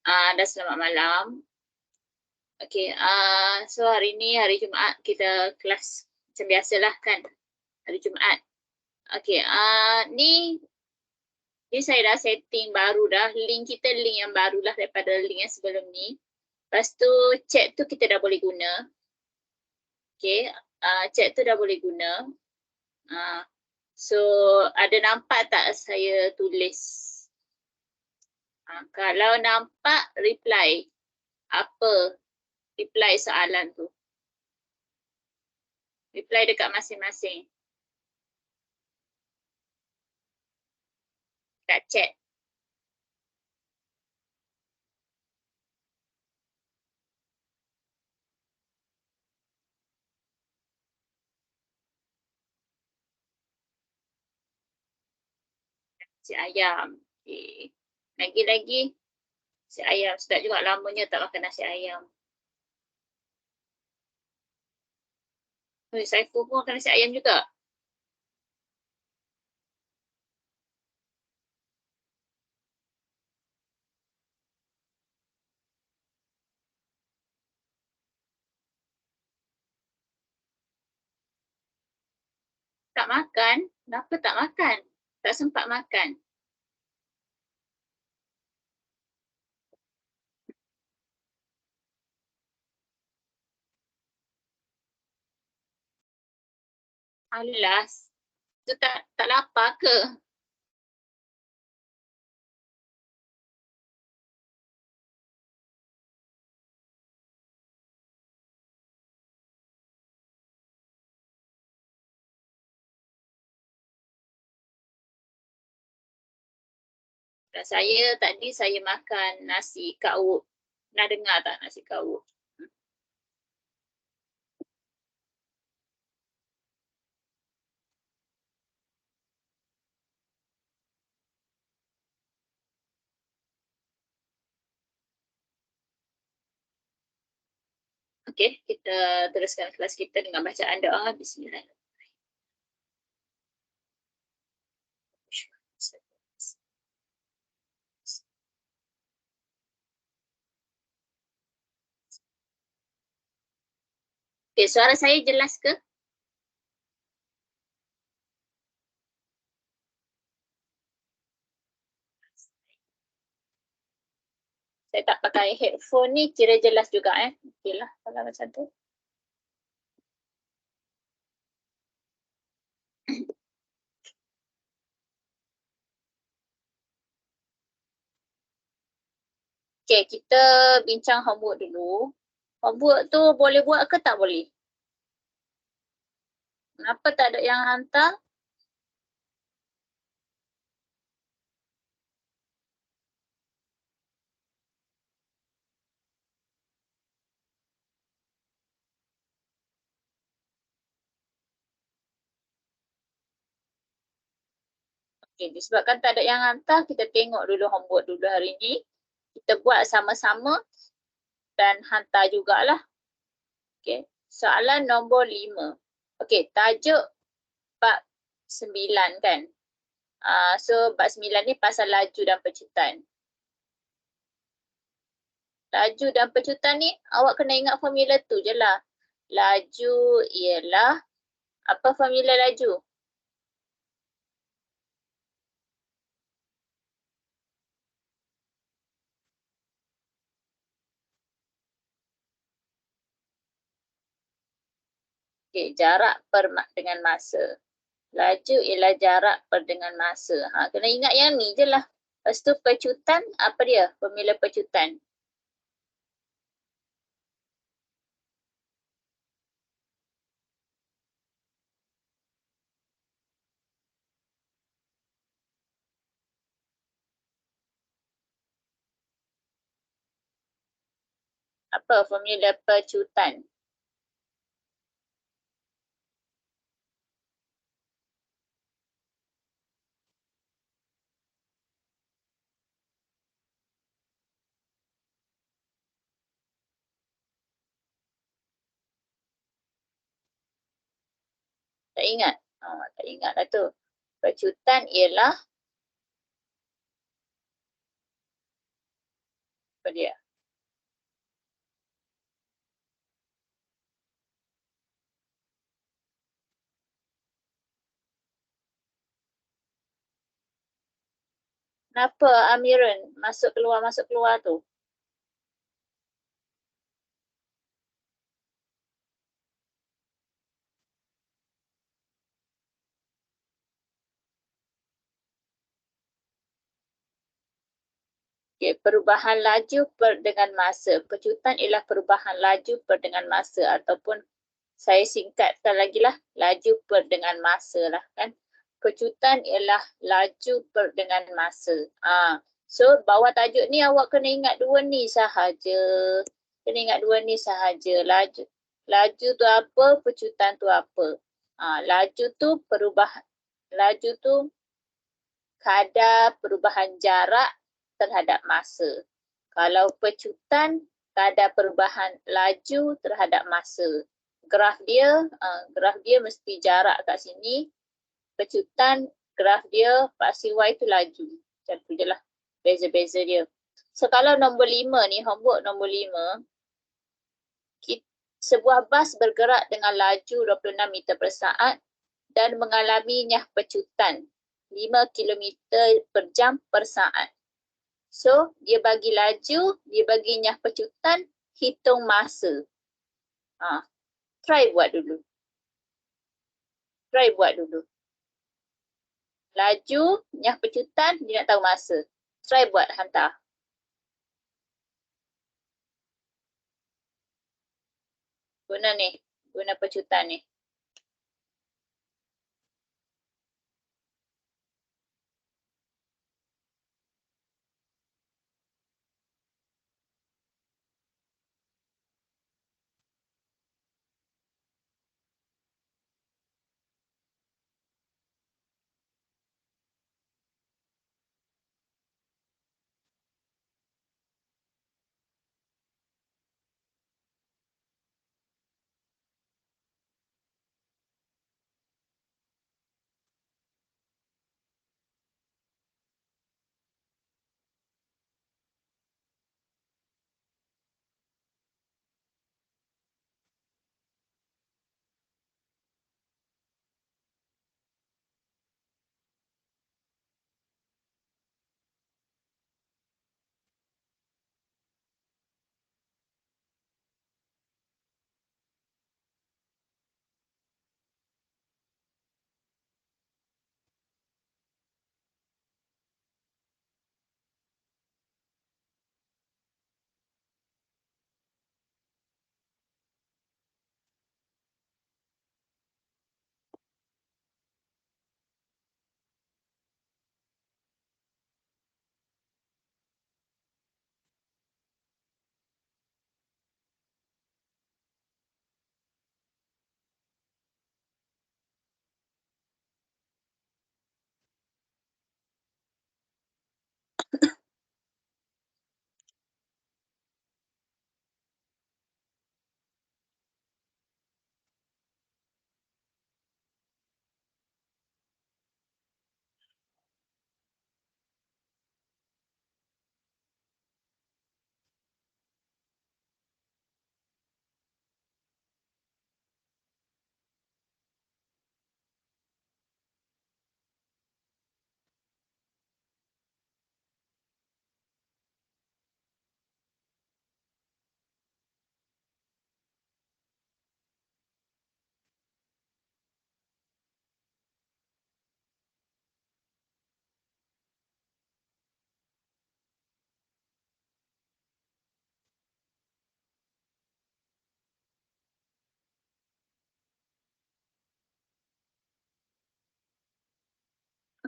Dan selamat malam. Okey, so hari ni hari Jumaat kita kelas macam biasalah kan, hari Jumaat. Okey, ni saya dah setting baru dah, link kita link yang barulah daripada link yang sebelum ni. Lepas tu chat tu kita dah boleh guna. Okey, chat tu dah boleh guna. So ada nampak tak saya tulis? Kalau nampak reply, apa reply soalan tu? Reply dekat masing-masing. Kat chat. Si ayam. Okay. Lagi-lagi. Si ayam. Sedap juga lamanya tak makan nasi ayam. Saya pun makan nasi ayam juga. Tak makan? Kenapa tak makan? Tak sempat makan. Alas. Tu tak lapar ke? Saya tadi saya makan nasi kaut. Pernah dengar tak nasi kaut? Okey, kita teruskan kelas kita dengan bacaan doa. Bismillahirrahmanirrahim. Okey, suara saya jelas ke? Saya tak pakai headphone ni kira jelas juga Okeylah kalau macam tu. Okey, kita bincang homework dulu. Homework tu boleh buat ke tak boleh? Kenapa tak ada yang hantar? Okey, disebabkan tak ada yang hantar, kita tengok dulu homework dulu hari ni. Kita buat sama-sama dan hantar jugalah. Okey, soalan nombor 5. Okey, tajuk bab 9 kan? So bab 9 ni pasal laju dan pecutan. Laju dan pecutan ni awak kena ingat formula tu je lah. Laju ialah, apa formula laju? Okey, jarak per dengan masa. Laju ialah jarak per dengan masa. Kena ingat yang ni je lah. Lepas tu pecutan, apa dia? Formula pecutan. Apa formula pecutan? Tak ingat? Tak ingat lah tu. Pecutan ialah dia? Kenapa Amiran masuk keluar tu? Okay, perubahan laju dengan masa. Pecutan ialah perubahan laju dengan masa ataupun saya singkatkan lagi lah, laju dengan masa lah kan. Pecutan ialah laju dengan masa. So bawah tajuk ni awak kena ingat dua ni sahaja. Kena ingat dua ni sahaja. Laju tu apa, pecutan tu apa. Laju tu laju tu kadar perubahan jarak terhadap masa. Kalau pecutan, kadar perubahan laju terhadap masa. Graf dia mesti jarak kat sini. Pecutan, graf dia paksi Y tu laju. Macam tu je lah. Beza-beza dia. So kalau nombor 5 ni, homework nombor 5, sebuah bas bergerak dengan laju 26 meter per saat dan mengalami nyah pecutan 5 kilometer per jam per saat. So, dia bagi laju, dia bagi nyah pecutan, hitung masa. Try buat dulu. Laju, nyah pecutan, dia nak tahu masa. Try buat, hantar. Guna pecutan ni.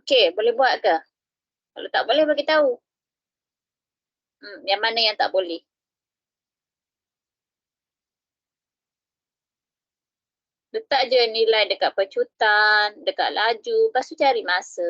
Okey, boleh buat ke? Kalau tak boleh, bagi tahu. Yang mana yang tak boleh? Letak je nilai dekat pecutan, dekat laju, lepas tu cari masa.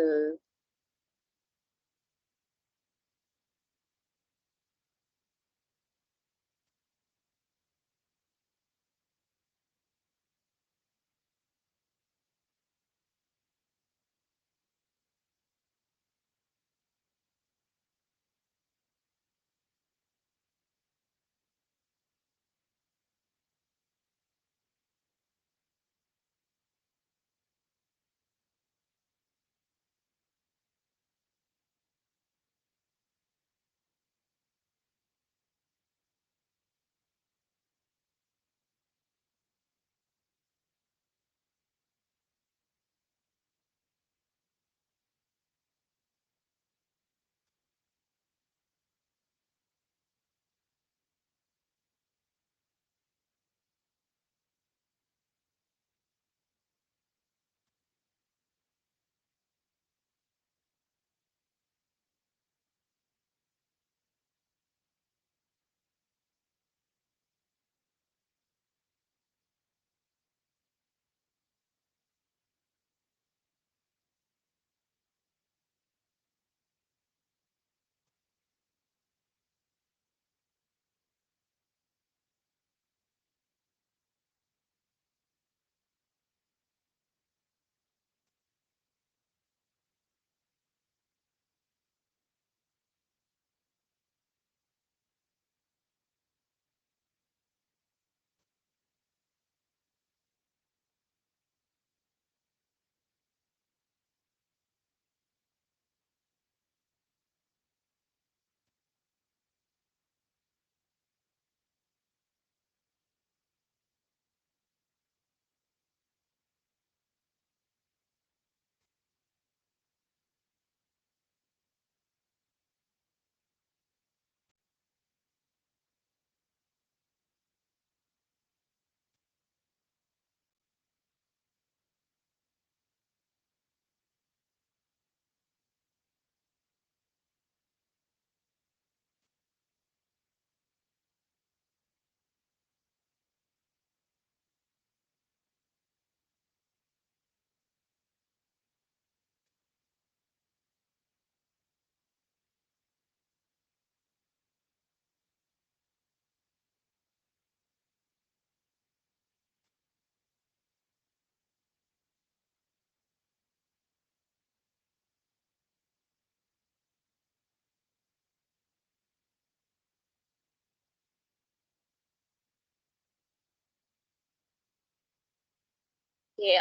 Okay,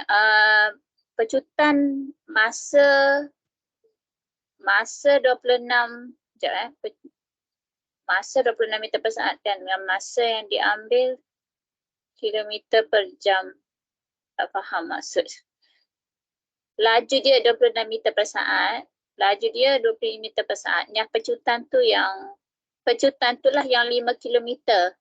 pecutan masa 26, sekejap masa 26 meter per saat kan, dengan masa yang diambil kilometer per jam. Tak faham maksud. Laju dia 26 meter per saat, laju dia 20 meter per saat. Yang pecutan tu lah yang 5 kilometer.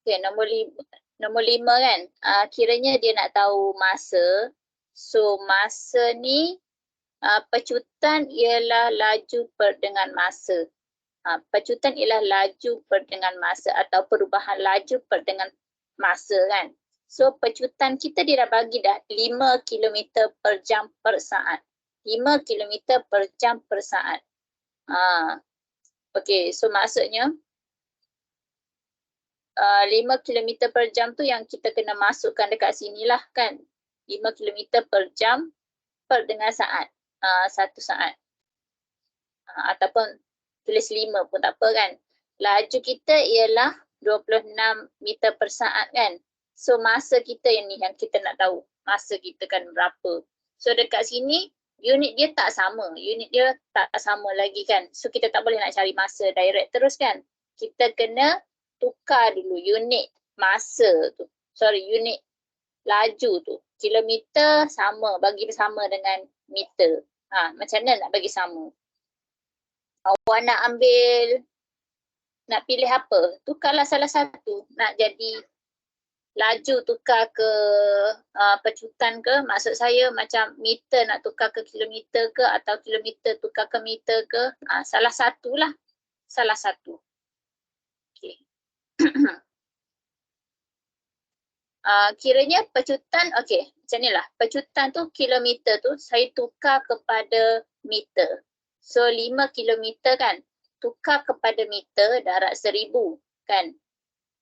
Okay, nombor 5 kan, kiranya dia nak tahu masa. So masa ni pecutan ialah laju per dengan masa. Pecutan ialah laju per dengan masa atau perubahan laju per dengan masa kan. So pecutan kita dia dah bagi dah 5 kilometer per jam per saat. 5 kilometer per jam per saat. Okay, so maksudnya 5 kilometer per jam tu yang kita kena masukkan dekat sini lah kan. 5 kilometer per jam per dengan saat. 1 saat. Ataupun tulis 5 pun tak apa kan. Laju kita ialah 26 meter per saat kan. So masa kita yang ni yang kita nak tahu. Masa kita kan berapa. So dekat sini unit dia tak sama. Unit dia tak sama lagi kan. So kita tak boleh nak cari masa direct terus kan. Kita kena tukar dulu unit masa tu. Unit laju tu. Kilometer sama, bagi sama dengan meter. Macam mana nak bagi sama? Awak nak pilih apa? Tukarlah salah satu. Nak jadi laju tukar ke pecutan ke? Maksud saya macam meter nak tukar ke kilometer ke atau kilometer tukar ke meter ke? Salah satu lah. Salah satu. Okay. Kiranya pecutan, okay, macam ni lah. Pecutan tu kilometer tu saya tukar kepada meter. So 5 kilometer kan, tukar kepada meter darat 1000 kan.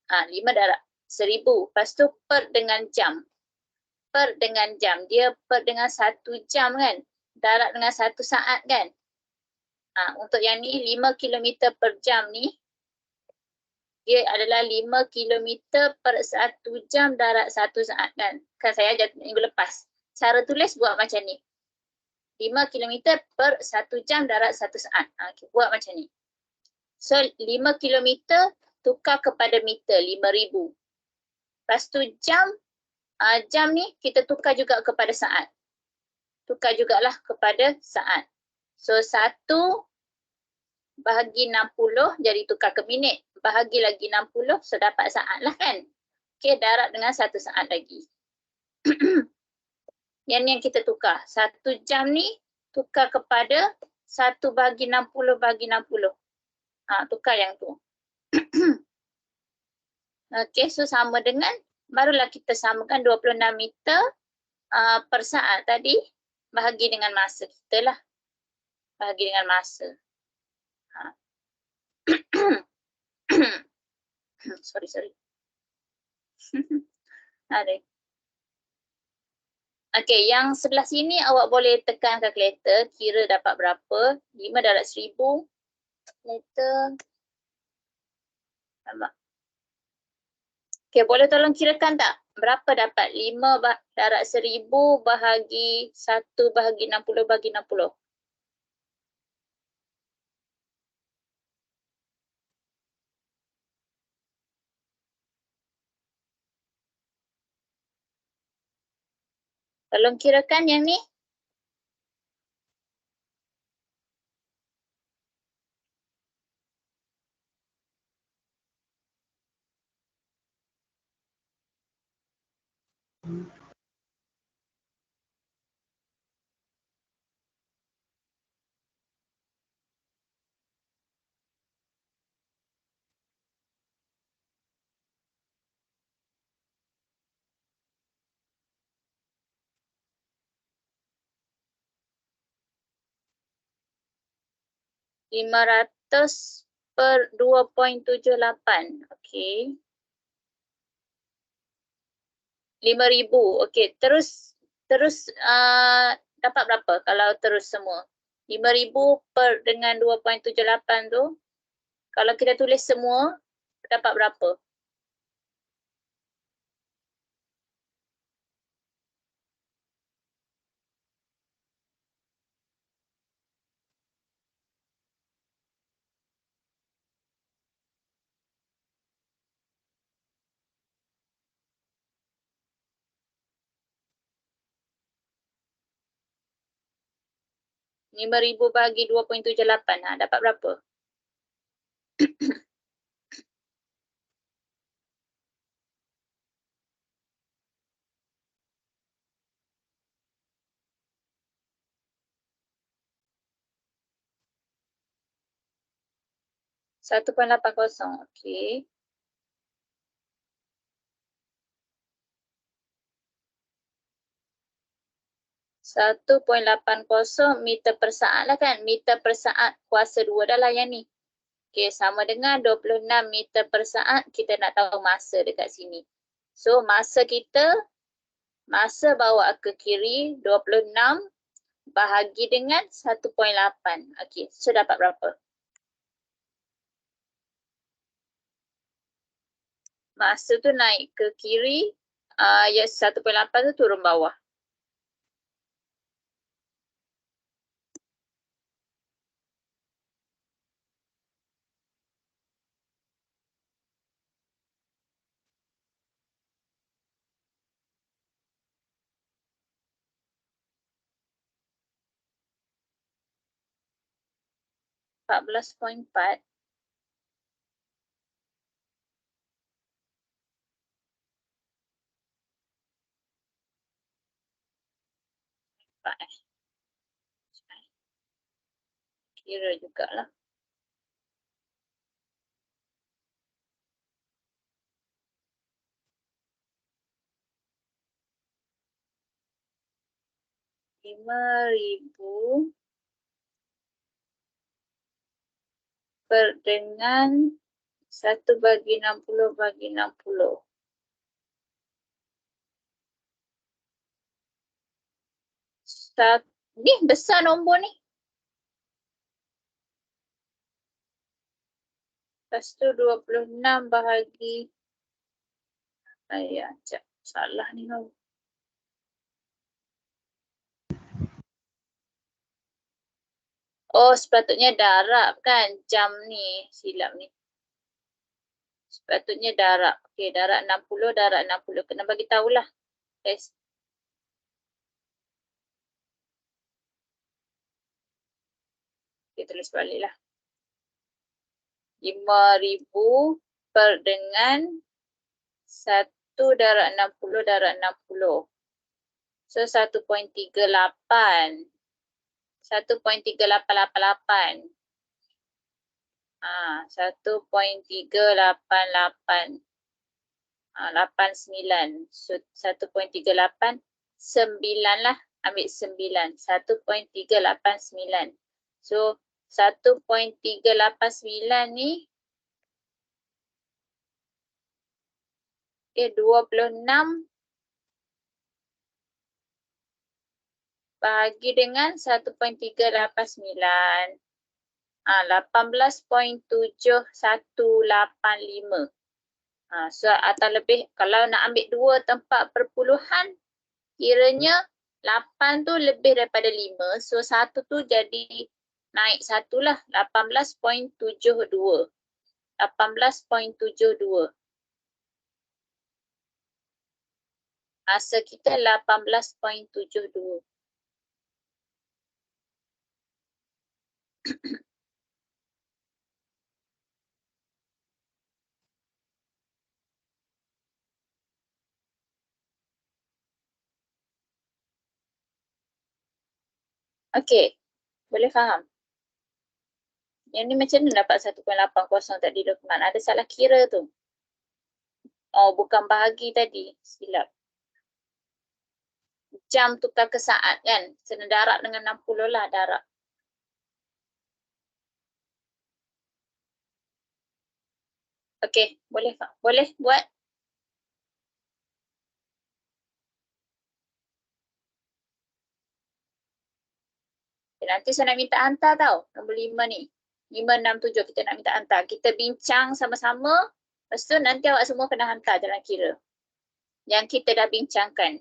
5 darat 1000. Lepas tu per dengan jam. Per dengan jam. Dia per dengan 1 jam kan. Darat dengan 1 saat kan. Untuk yang ni 5 kilometer per jam ni, dia adalah 5 kilometer per 1 jam darat 1 saat kan. Kan saya ajar minggu lepas. Cara tulis buat macam ni. 5 kilometer per 1 jam darat 1 saat. Okay, buat macam ni. So 5 kilometer tukar kepada meter 5000. Lepas tu jam ni kita tukar juga kepada saat. Tukar jugalah kepada saat. So 1 bahagi 60 jadi tukar ke minit. Bahagi lagi 60, so dapat saat lah kan. Okay, darat dengan 1 saat lagi. Yang ni yang kita tukar. 1 jam ni tukar kepada 1 bahagi 60 bahagi 60. Tukar yang tu. Okay, so sama dengan, barulah kita samakan 26 meter per saat tadi. Bahagi dengan masa kita lah. Bahagi dengan masa. Sorry. Ada. Okay, yang sebelah sini awak boleh tekan kalkulator, kira dapat berapa. 5 darat 1000 meter. Nampak? Okay, boleh tolong kirakan tak? Berapa dapat? 5 darat 1000 bahagi 1 bahagi 60 bahagi 60. Tolong kirakan yang ni. 500 per 2.78. Okey. 5,000. Okey, terus dapat berapa kalau terus semua? 5,000 per dengan 2.78 tu, kalau kita tulis semua, dapat berapa? Lima ribu bagi 2.78, dapat berapa? 1.80. Okey. 1.80 meter per saat lah kan. Meter per saat kuasa 2 dah lah yang ni. Okey, sama dengan 26 meter per saat. Kita nak tahu masa dekat sini. So, masa bawa ke kiri 26 bahagi dengan 1.8. Okey, so dapat berapa? Masa tu naik ke kiri, 1.8 tu turun bawah. $14.4. Kira jugalah. RM5,000 per dengan 1/60/60. Ni besar nombor ni. Lepas tu 26 bahagi. Salah ni kau. Oh, sepatutnya darab kan jam ni. Silap ni. Sepatutnya darab. Okey, darab 60, darab 60. Kena bagi tahulah. Guys. Kita tulis balik lah. 5,000 per dengan 1 darab 60 darab 60. So 1.38. 1.3888. 1.388. 89. So 1.38. 9 lah. Ambil 9. 1.389. So 1.389 ni 26 bahagi dengan 1.389. 18.7185. So atau lebih, kalau nak ambil 2 tempat perpuluhan, kiranya 8 tu lebih daripada 5. So 1 tu jadi naik 1 lah. 18.72. 18.72. Masa kita 18.72. Okey, boleh faham? Yang ni macam mana dapat 1.80 tadi, Luqman? Ada salah kira tu. Oh, bukan bahagi tadi. Silap. Jam tukar ke saat kan? Kena darab dengan 60 lah darab. Okey, boleh buat. Nanti saya nak minta hantar tau, nombor 5 ni. 5, 6, 7 kita nak minta hantar. Kita bincang sama-sama, lepas tu nanti awak semua kena hantar dalam kira. Yang kita dah bincangkan.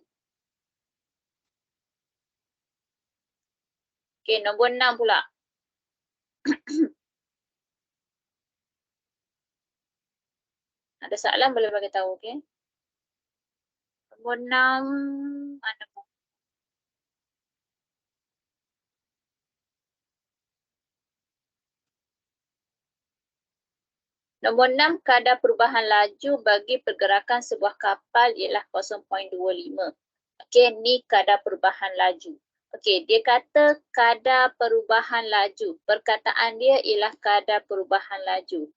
Okey, nombor 6 pula. Ada soalan boleh bagi tahu, okey? Nombor 6, mana pun? Nombor 6, kadar perubahan laju bagi pergerakan sebuah kapal ialah 0.25. Okey, ni kadar perubahan laju. Okey, dia kata kadar perubahan laju. Perkataan dia ialah kadar perubahan laju.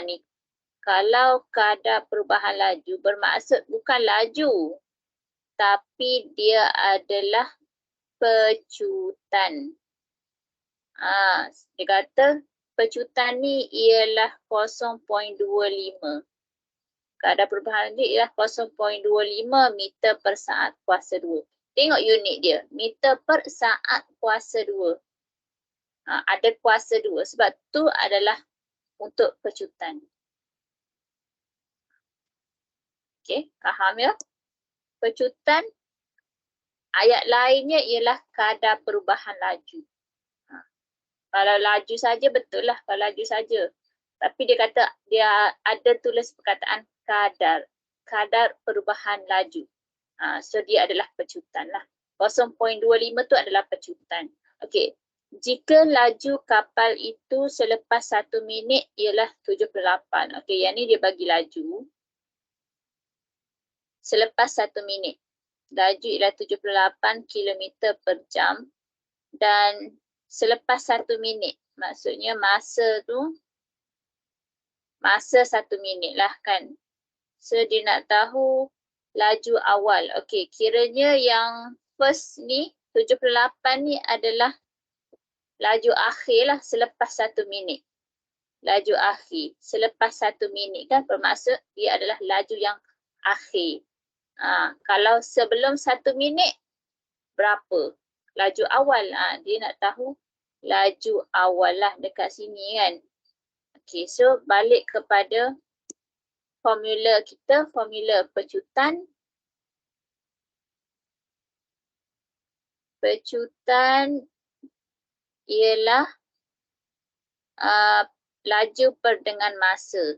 Ni. Kalau kadar perubahan laju bermaksud bukan laju, tapi dia adalah pecutan. Dia kata pecutan ni ialah 0.25. Kadar perubahan dia ialah 0.25 meter per saat kuasa 2. Tengok unit dia, meter per saat kuasa 2. Ada kuasa 2 sebab tu adalah untuk pecutan. Okey, faham ya? Pecutan, ayat lainnya ialah kadar perubahan laju. Kalau laju saja betul lah, kalau laju saja. Tapi dia kata dia ada tulis perkataan kadar perubahan laju. So dia adalah pecutan lah. 0.25 tu adalah pecutan. Okey. Jika laju kapal itu selepas 1 minit ialah 78. Okey, yang ni dia bagi laju. Selepas 1 minit. Laju ialah 78 km per jam. Dan selepas 1 minit. Maksudnya masa tu, masa 1 minit lah kan. So dia nak tahu laju awal. Okey, kiranya yang first ni, 78 ni adalah laju akhir lah selepas 1 minit. Laju akhir selepas 1 minit kan bermaksud dia adalah laju yang akhir. Kalau sebelum 1 minit, berapa? Laju awal. Dia nak tahu laju awal lah dekat sini kan. Okey, so balik kepada formula kita, formula pecutan. Pecutan ialah laju per dengan masa.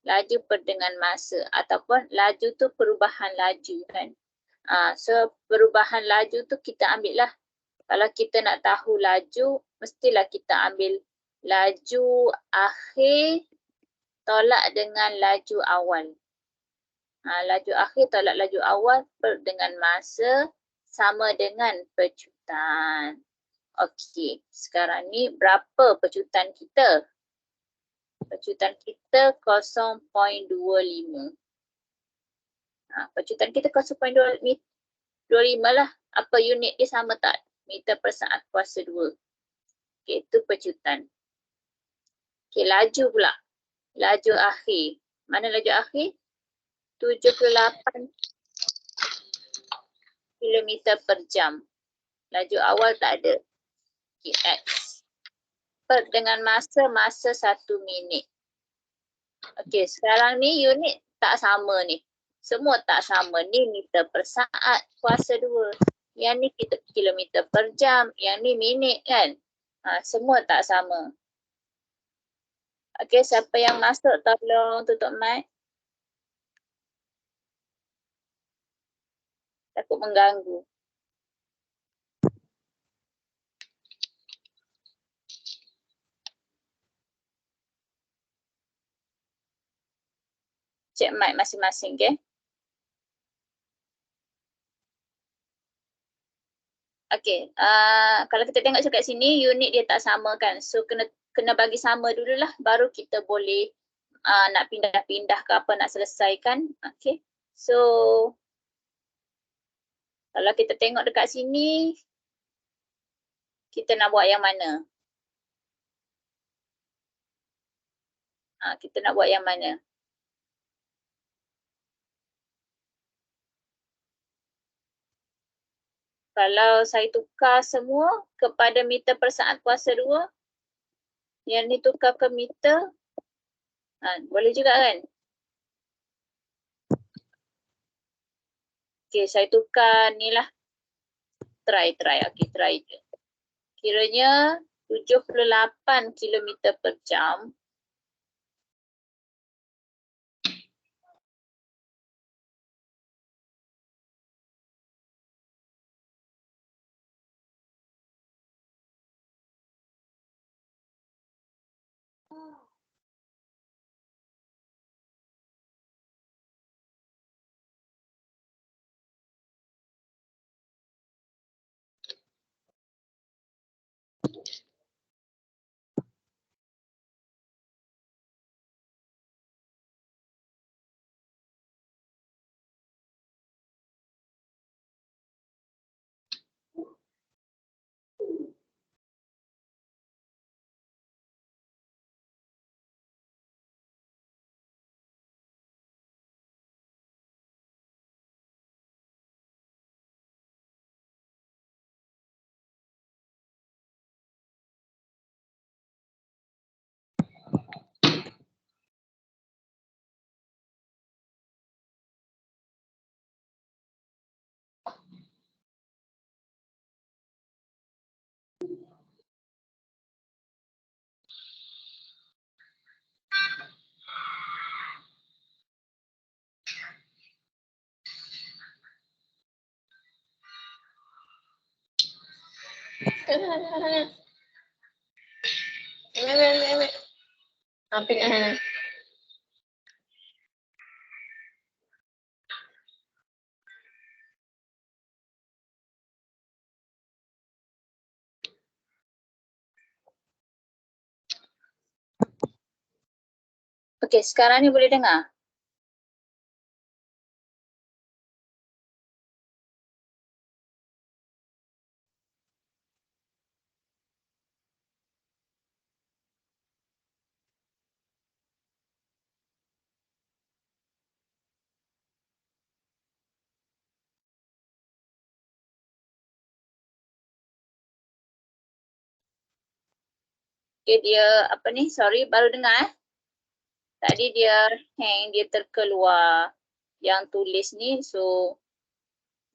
Laju per dengan masa ataupun laju tu perubahan laju kan. So perubahan laju tu kita ambil lah. Kalau kita nak tahu laju, mestilah kita ambil laju akhir tolak dengan laju awal. Laju akhir tolak laju awal per dengan masa sama dengan pecutan. Okey, sekarang ni berapa pecutan kita? Pecutan kita 0.25. Pecutan kita 0.25 lah. Apa unit dia sama tak? Meter per saat kuasa 2. Okey, itu pecutan. Okey, laju pula. Laju akhir. Mana laju akhir? 78 km per jam. Laju awal tak ada. Okay, X. Per dengan masa 1 minit. Okey, sekarang ni unit tak sama ni. Semua tak sama. Ni meter per saat kuasa 2. Yang ni kilometer per jam. Yang ni minit kan. Semua tak sama. Okey, siapa yang masuk tolong tutup mic. Takut mengganggu. Cek mic masing-masing, okay? Okey, kalau kita tengok kat sini, unit dia tak sama kan. So kena bagi sama dululah, baru kita boleh nak pindah-pindah ke apa, nak selesaikan. Okey, so kalau kita tengok dekat sini, kita nak buat yang mana? Kita nak buat yang mana? Kalau saya tukar semua kepada meter per saat kuasa 2, yang ni tukar ke meter, boleh juga kan? Okey, saya tukar ni lah. Try. Okey, try je. Kiranya 78 km per jam. Okey, sekarang ni boleh dengar? Okey, dia apa ni? Sorry, baru dengar Tadi dia hang, dia terkeluar yang tulis ni, so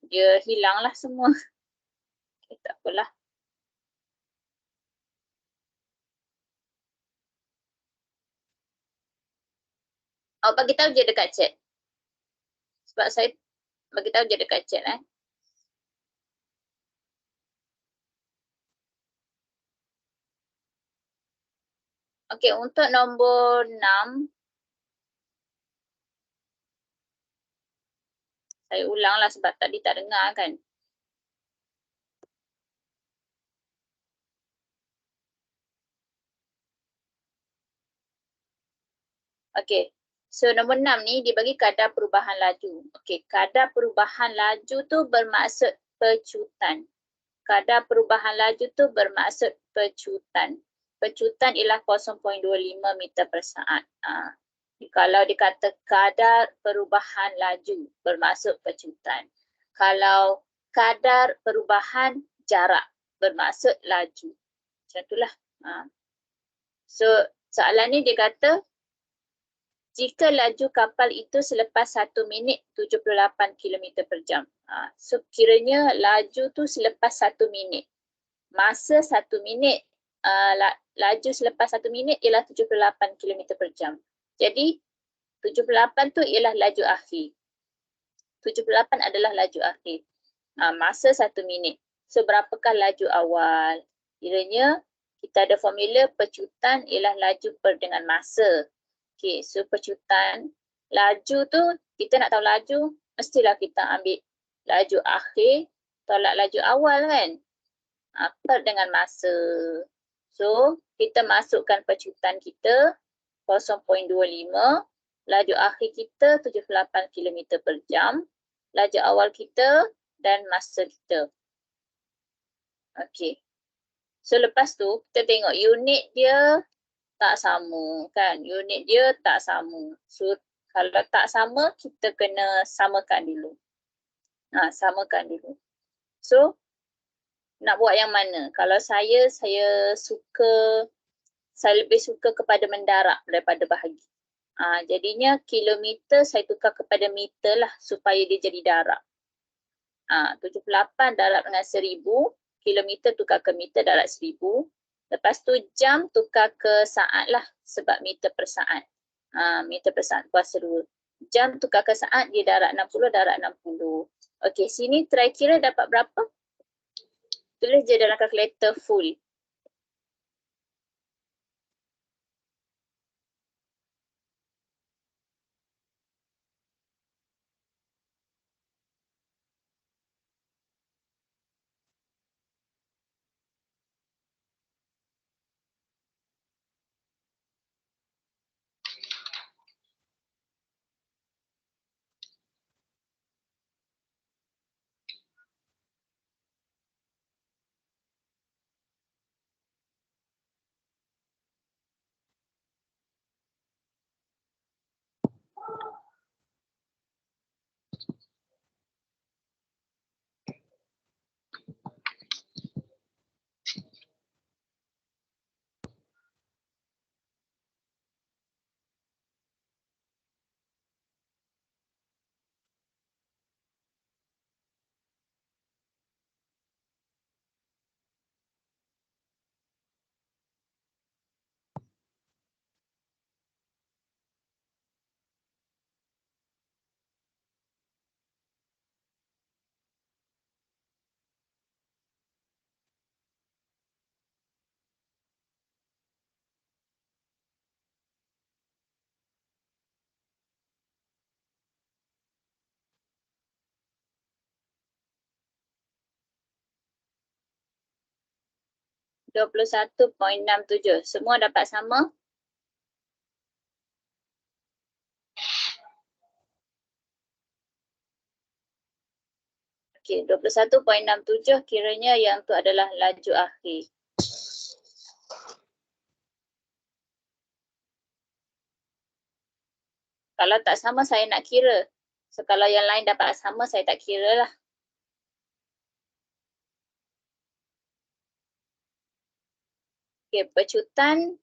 dia hilanglah semua. Okay, tak apalah. Bagi tahu je dekat chat. Sebab saya bagi tahu je dekat chat Okey, untuk nombor 6 saya ulanglah sebab tadi tak dengar kan. Okey. So nombor 6 ni dia bagi kadar perubahan laju. Okey, kadar perubahan laju tu bermaksud pecutan. Kadar perubahan laju tu bermaksud pecutan. Pecutan ialah 0.25 meter per saat. Kalau dikata kadar perubahan laju bermaksud pecutan. Kalau kadar perubahan jarak bermaksud laju. Macam itulah. So soalan ni dia kata jika laju kapal itu selepas 1 minit 78 km per jam. So kiranya laju tu selepas 1 minit. Masa 1 minit, laju selepas 1 minit ialah 78 km per jam. Jadi 78 tu ialah laju akhir. 78 adalah laju akhir. Masa 1 minit. So berapakah laju awal? Kiranya kita ada formula pecutan ialah laju per dengan masa. Okay, so pecutan, laju tu kita nak tahu laju, mestilah kita ambil laju akhir tolak laju awal kan. Per dengan masa. So kita masukkan pecutan kita 0.25, laju akhir kita 78 km per jam, laju awal kita dan masa kita. Okay. So lepas tu kita tengok unit dia tak sama kan, unit dia tak sama. So kalau tak sama kita kena samakan dulu. Samakan dulu. So nak buat yang mana? Kalau saya lebih suka kepada mendarab daripada bahagi. Jadinya kilometer saya tukar kepada meter lah supaya dia jadi darab. 78 darab dengan 1000, kilometer tukar ke meter darab 1000. Lepas tu jam tukar ke saat lah sebab meter per saat. Meter per saat kuasa 2. Jam tukar ke saat dia darab 60 darab 60. Okey, sini try kira dapat berapa? Tulis je dalam kalkulator full. 21.67. Semua dapat sama? Okey, 21.67 kiranya yang tu adalah laju akhir. Kalau tak sama saya nak kira. So kalau yang lain dapat sama saya tak kira lah. Okey, pecutan.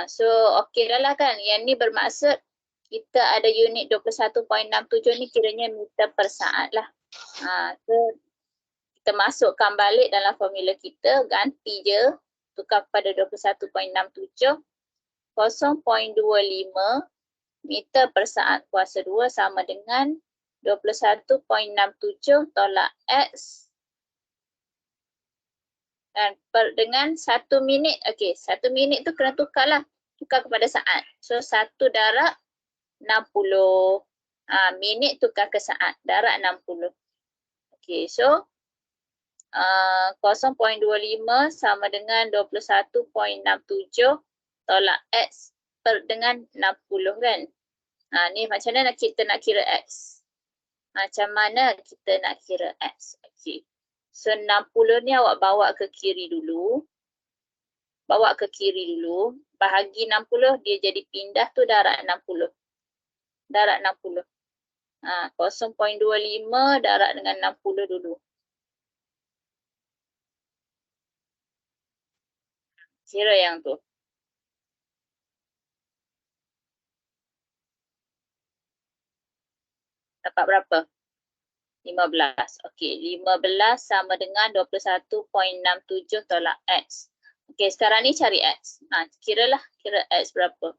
So okey dah lah kan. Yang ni bermaksud kita ada unit 21.67 ni kiranya meter per saat lah. So kita masukkan balik dalam formula kita, ganti je, tukar kepada 21.67, 0.25 meter per saat kuasa 2 sama dengan 21.67 tolak X dan dengan 1 minit. Okey, 1 minit tu kena tukar lah. Tukar kepada saat. So 1 darab 60. Minit tukar ke saat. Darab 60. Okey, so 0.25 sama dengan 21.67 tolak X dengan 60 kan. Ni macam mana kita nak kira X? Macam mana kita nak kira X? Okey. So 60 ni awak bawa ke kiri dulu. Bawa ke kiri dulu. Bahagi 60 dia jadi pindah tu darab 60. Darab 60. 0.25 darab dengan 60 dulu. Kira yang tu. Dapat berapa? 15. Okey, 15 sama dengan 21.67 tolak X. Okey, sekarang ni cari X. Kira X berapa.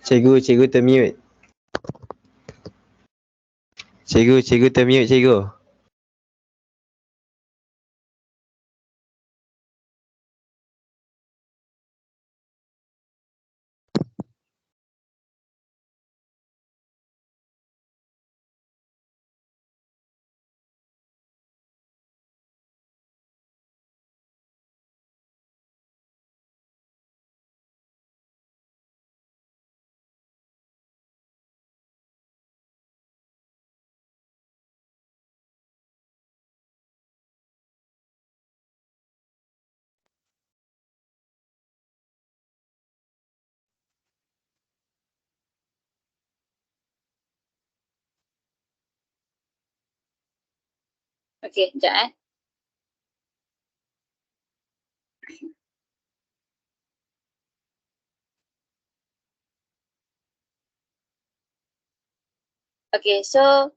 Cikgu termute. Cikgu termute cikgu. Okey, sekejap Okey, so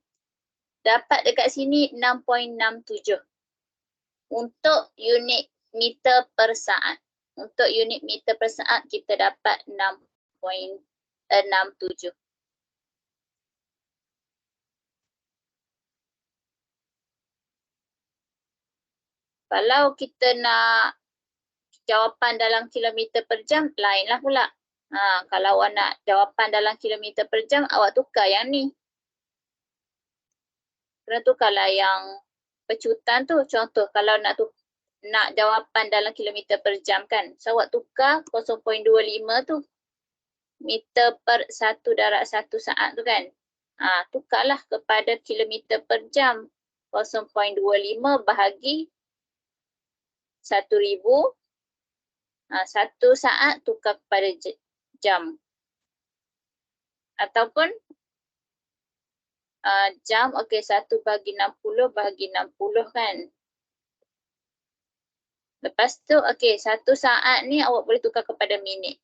dapat dekat sini 6.67 untuk unit meter per saat. Untuk unit meter per saat kita dapat 6.67. Kalau kita nak jawapan dalam kilometer per jam, lainlah pula. Kalau awak nak jawapan dalam kilometer per jam, awak tukar yang ni. Kena tukarlah yang pecutan tu. Contoh kalau nak jawapan dalam kilometer per jam kan. So awak tukar 0.25 tu. Meter per 1/1 saat tu kan. Tukarlah kepada kilometer per jam. 0.25 bahagi 1,000. 1 saat tukar kepada jam. Ataupun jam, okey 1/60 bahagi 60 kan. Lepas tu, okey 1 saat ni awak boleh tukar kepada minit.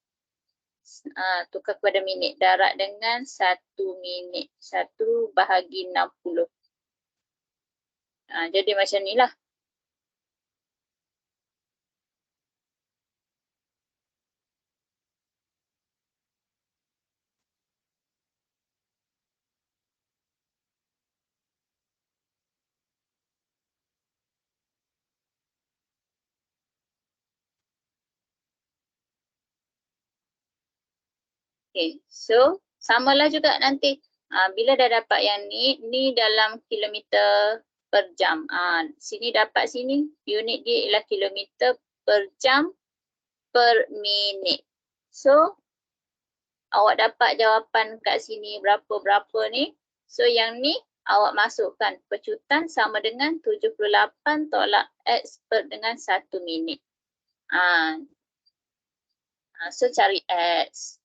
Tukar kepada minit. Darab dengan 1 minit. 1/60. Jadi macam ni lah. Okay, so samalah juga nanti. Bila dah dapat yang ni dalam kilometer per jam. Sini dapat sini, unit dia ialah kilometer per jam per minit. So, awak dapat jawapan kat sini berapa-berapa ni. So, yang ni awak masukkan pecutan sama dengan 78 tolak X per dengan 1 minit. So, cari X.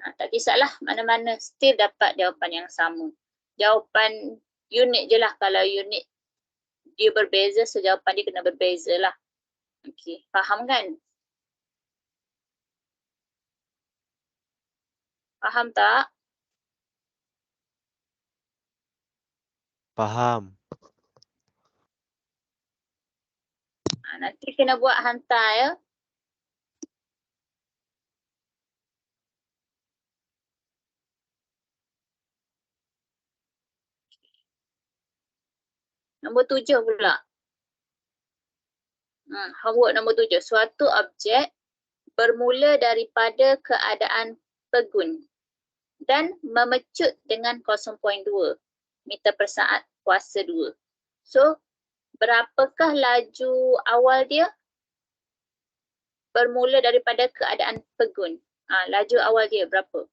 Tak kisahlah mana-mana, still dapat jawapan yang sama. Jawapan unit je lah. Kalau unit dia berbeza, so jawapan dia kena berbeza lah. Okey, faham kan? Faham tak? Faham. Nanti kena buat hantar ya. Nombor 7 pula. Homework nombor 7. Suatu objek bermula daripada keadaan pegun dan memecut dengan 0.2 meter per saat kuasa 2. So, berapakah laju awal dia? Bermula daripada keadaan pegun. Laju awal dia berapa?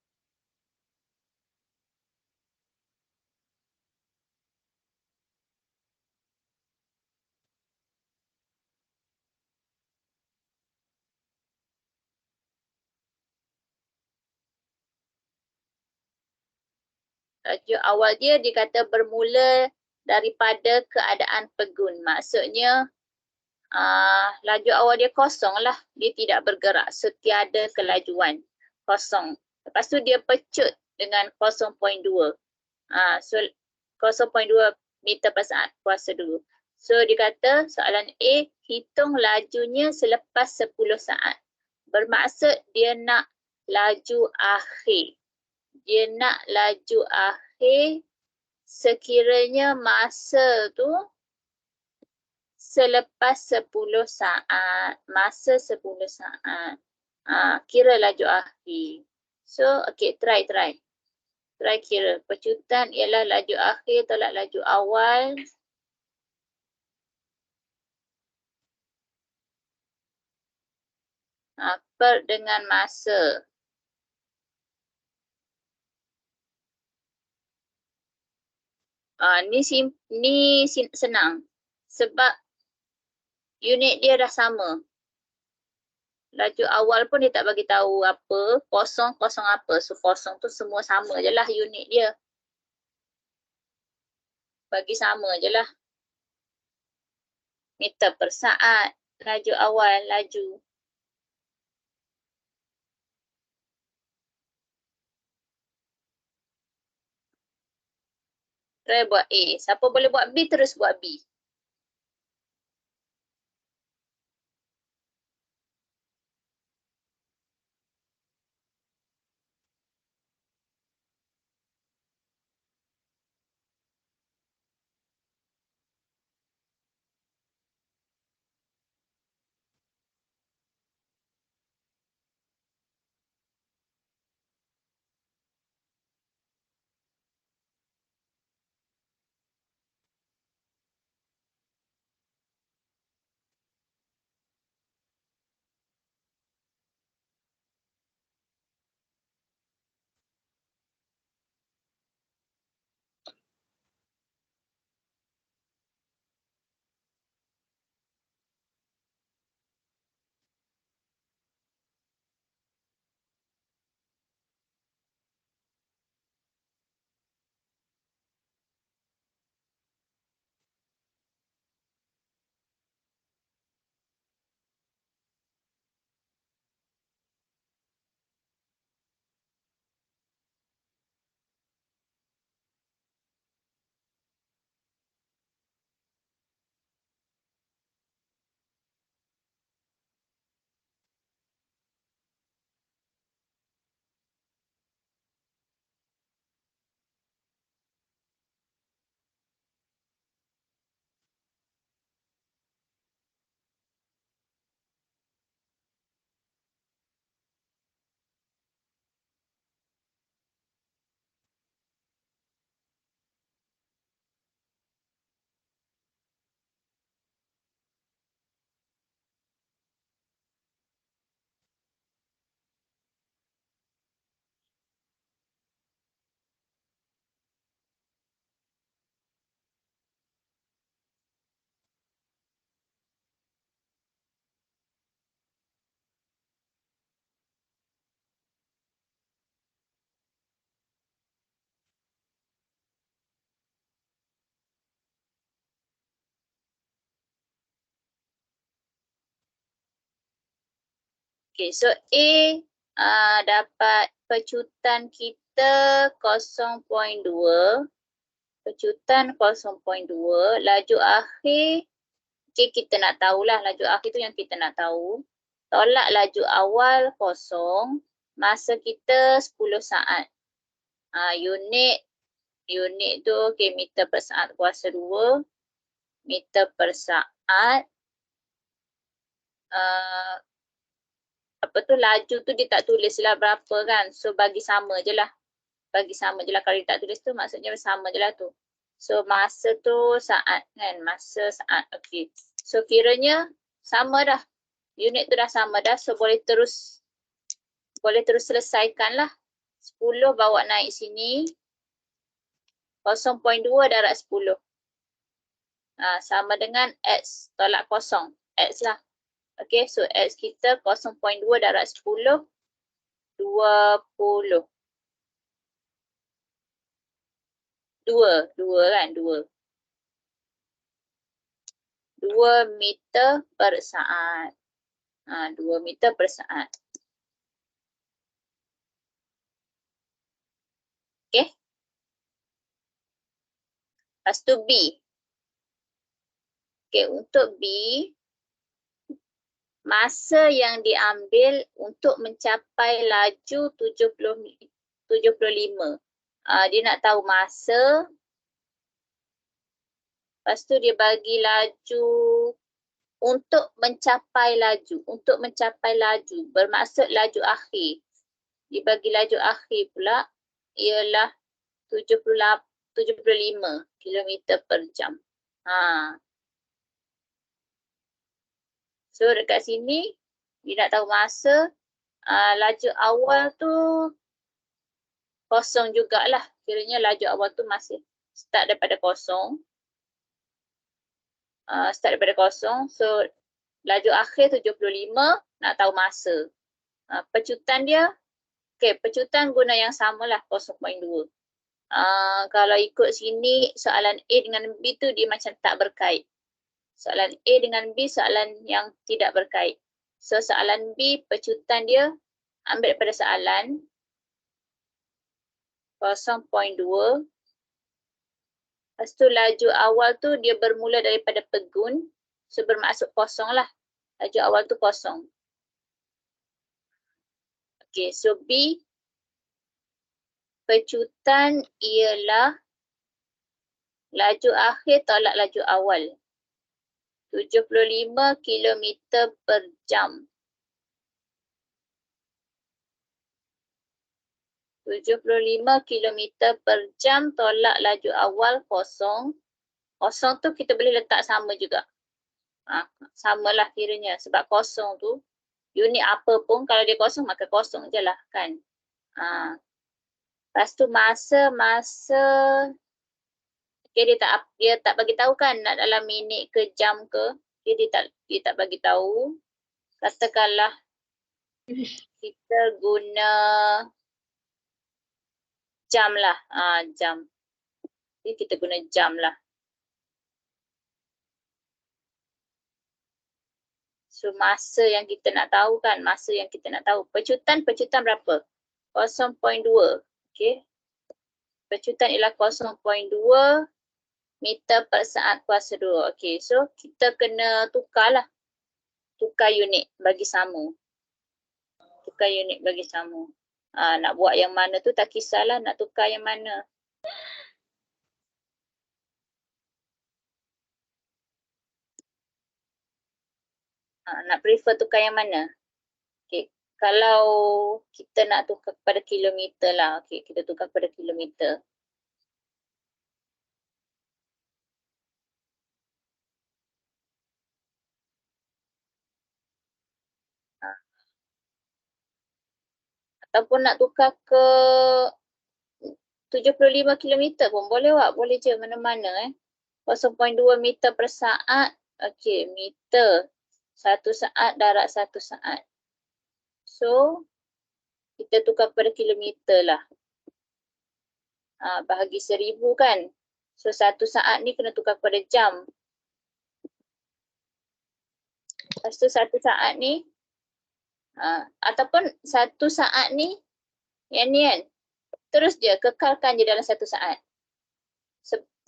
Laju awal dia dikata bermula daripada keadaan pegun. Maksudnya laju awal dia kosong lah. Dia tidak bergerak. So, tiada kelajuan. Kosong. Lepas tu dia pecut dengan 0.2. So, 0.2 meter per saat kuasa 2. So, dikata soalan A, hitung lajunya selepas 10 saat. Bermaksud dia nak laju akhir. Dia nak laju akhir sekiranya masa tu selepas 10 saat. Masa 10 saat. Kira laju akhir. So, okay, try. Try kira. Pecutan ialah laju akhir tolak laju awal. Per dengan masa. Ni senang. Sebab unit dia dah sama. Laju awal pun dia tak bagi tahu apa. Kosong apa. So, kosong tu semua sama je lah unit dia. Bagi sama je lah. Meter per saat. Laju awal, laju. Try buat A. Siapa boleh buat B, terus buat B. Okay, so A dapat pecutan kita 0.2. Pecutan 0.2. Laju akhir, okay, kita nak tahulah laju akhir tu yang kita nak tahu. Tolak laju awal kosong. Masa kita 10 saat. Unit tu okay, meter per saat kuasa 2. Meter per saat. Apa tu laju tu dia tak tulis lah berapa kan. So bagi sama je lah. Bagi sama je lah. Kalau dia tak tulis tu maksudnya sama je lah tu. So masa tu saat kan. Masa saat. Okay. So kiranya sama dah. Unit tu dah sama dah. So boleh terus selesaikan lah. 10 bawa naik sini. 0.2 darab 10. Sama dengan X tolak kosong. X lah. Okay, so X kita 0.2 darab 10, 20. 2 kan, 2. 2 meter per saat. 2 meter per saat. Okay. Lepas tu B. Okay, untuk B, masa yang diambil untuk mencapai laju 75. Dia nak tahu masa, lepas tu dia bagi laju untuk mencapai laju, bermaksud laju akhir. Dia bagi laju akhir pula ialah 75 kilometer per jam. So dekat sini dia nak tahu masa, laju awal tu kosong jugalah. Kiranya laju awal tu masih start daripada kosong. So laju akhir 75, nak tahu masa. Pecutan dia, pecutan guna yang samalah 0.2. Kalau ikut sini soalan A dengan B tu dia macam tak berkait. Soalan A dengan B soalan yang tidak berkait. So soalan B pecutan dia ambil daripada soalan 0.2. Lepas tu laju awal tu dia bermula daripada pegun. So bermaksud kosong lah. Laju awal tu kosong. Okay, so B pecutan ialah laju akhir tolak laju awal. 75 km per jam. 75 km per jam tolak laju awal kosong. Kosong tu kita boleh letak sama juga. Samalah kiranya sebab kosong tu unit apa pun kalau dia kosong maka kosong je lah kan. Lepas tu masa okay, dia tak bagi tahu kan nak dalam minit ke jam ke. Okay, dia tak bagi tahu. Katakanlah kita guna jam lah. Jam. Jadi kita guna jam lah. So masa yang kita nak tahu kan, Pecutan berapa? 0.2. Okay. Pecutan ialah 0.2 meter per saat kuasa 2. Okay, so kita kena tukarlah. Tukar unit bagi sama. Nak buat yang mana tu tak kisahlah nak tukar yang mana. Nak prefer tukar yang mana? Okay. Kalau kita nak tukar kepada kilometer lah. Okay, kita tukar kepada kilometer. Ataupun nak tukar ke 75 km pun boleh wak. Boleh je mana-mana 0.2 meter per saat. Okey, meter. 1 saat darat 1 saat. So, kita tukar kepada kilometer lah. Bahagi 1000 kan. So, 1 saat ni kena tukar kepada jam. Lepas tu 1 saat ni. Ataupun 1 saat ni. Yang ni kan. Terus je kekalkan je dalam 1 saat.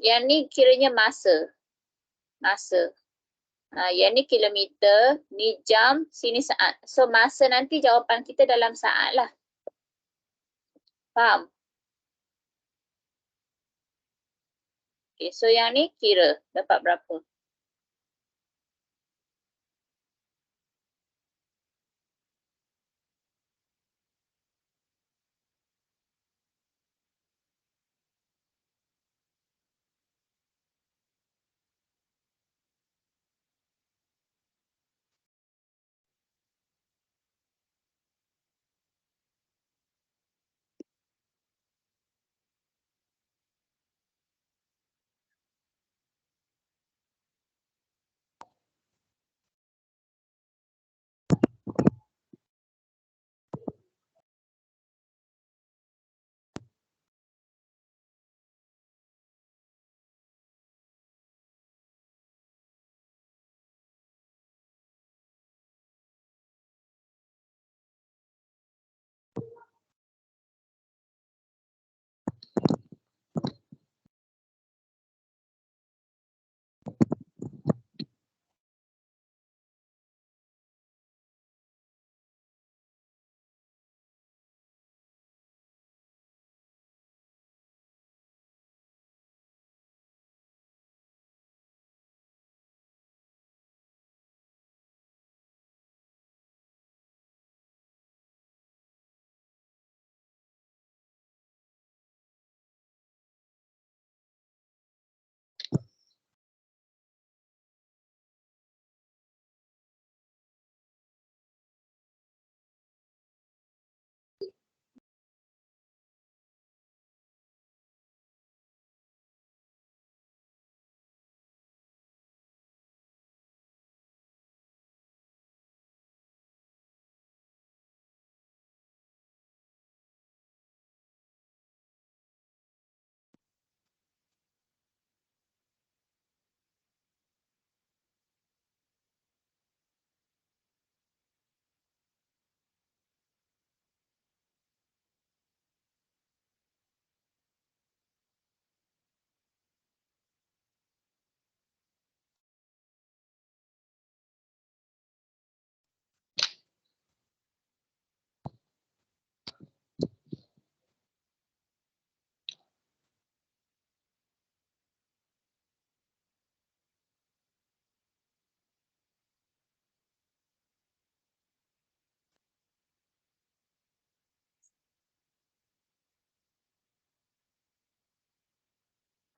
Yang ni kiranya masa. Yang ni kilometer, ni jam, sini saat. So masa nanti jawapan kita dalam saat lah. Faham? Okay, so yang ni kira dapat berapa.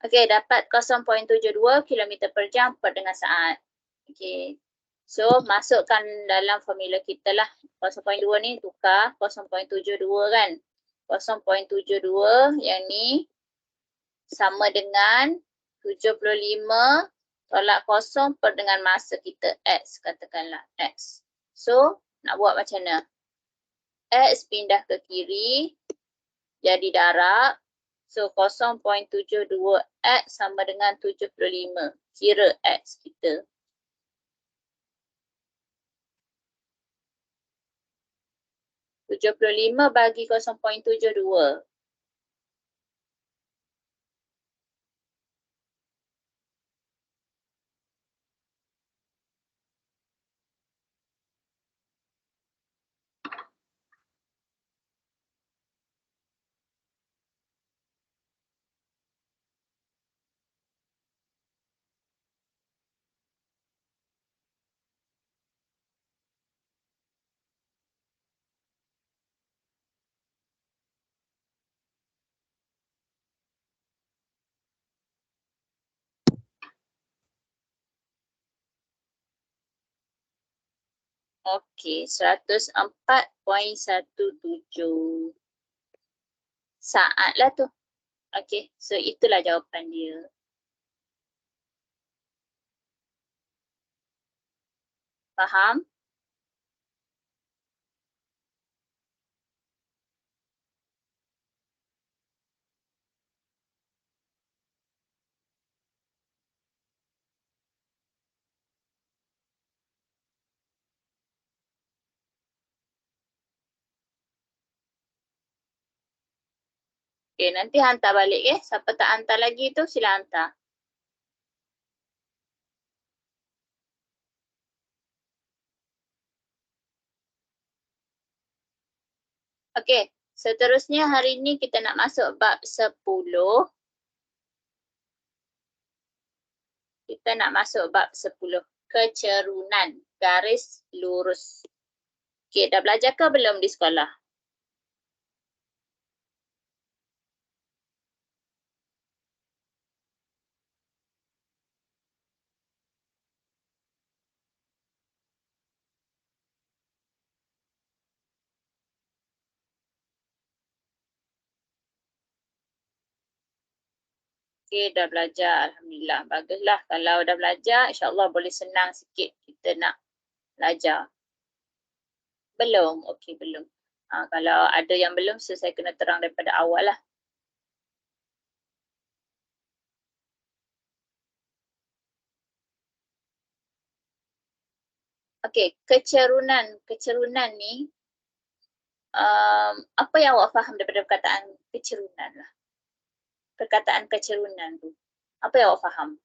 Okey, dapat 0.72 km per jam per dengan saat. Okey. So, masukkan dalam formula kita lah. 0.2 ni tukar 0.72 kan. 0.72 yang ni sama dengan 75 tolak 0 per dengan masa kita X, katakanlah X. So, nak buat macam mana? X pindah ke kiri, jadi darab. So 0.72 X sama dengan 75. Kira X kita. .75 bagi 0.72. Okey, 104.17 saat lah tu. Okey, so itulah jawapan dia. Faham? Okey, nanti hantar balik ya. Siapa tak hantar lagi tu sila hantar. Okey, seterusnya hari ni kita nak masuk bab 10. Kita nak masuk bab 10. Kecerunan garis lurus. Okey, dah belajar ke belum di sekolah? Okey, dah belajar. Alhamdulillah. Baguslah. Kalau dah belajar, insyaAllah boleh senang sikit kita nak belajar. Belum? Okey, belum. Kalau ada yang belum, so saya kena terang daripada awal lah. Okey, kecerunan. Kecerunan ni, apa yang awak faham daripada perkataan kecerunan lah? Perkataan kecerunan tu. Apa yang awak faham?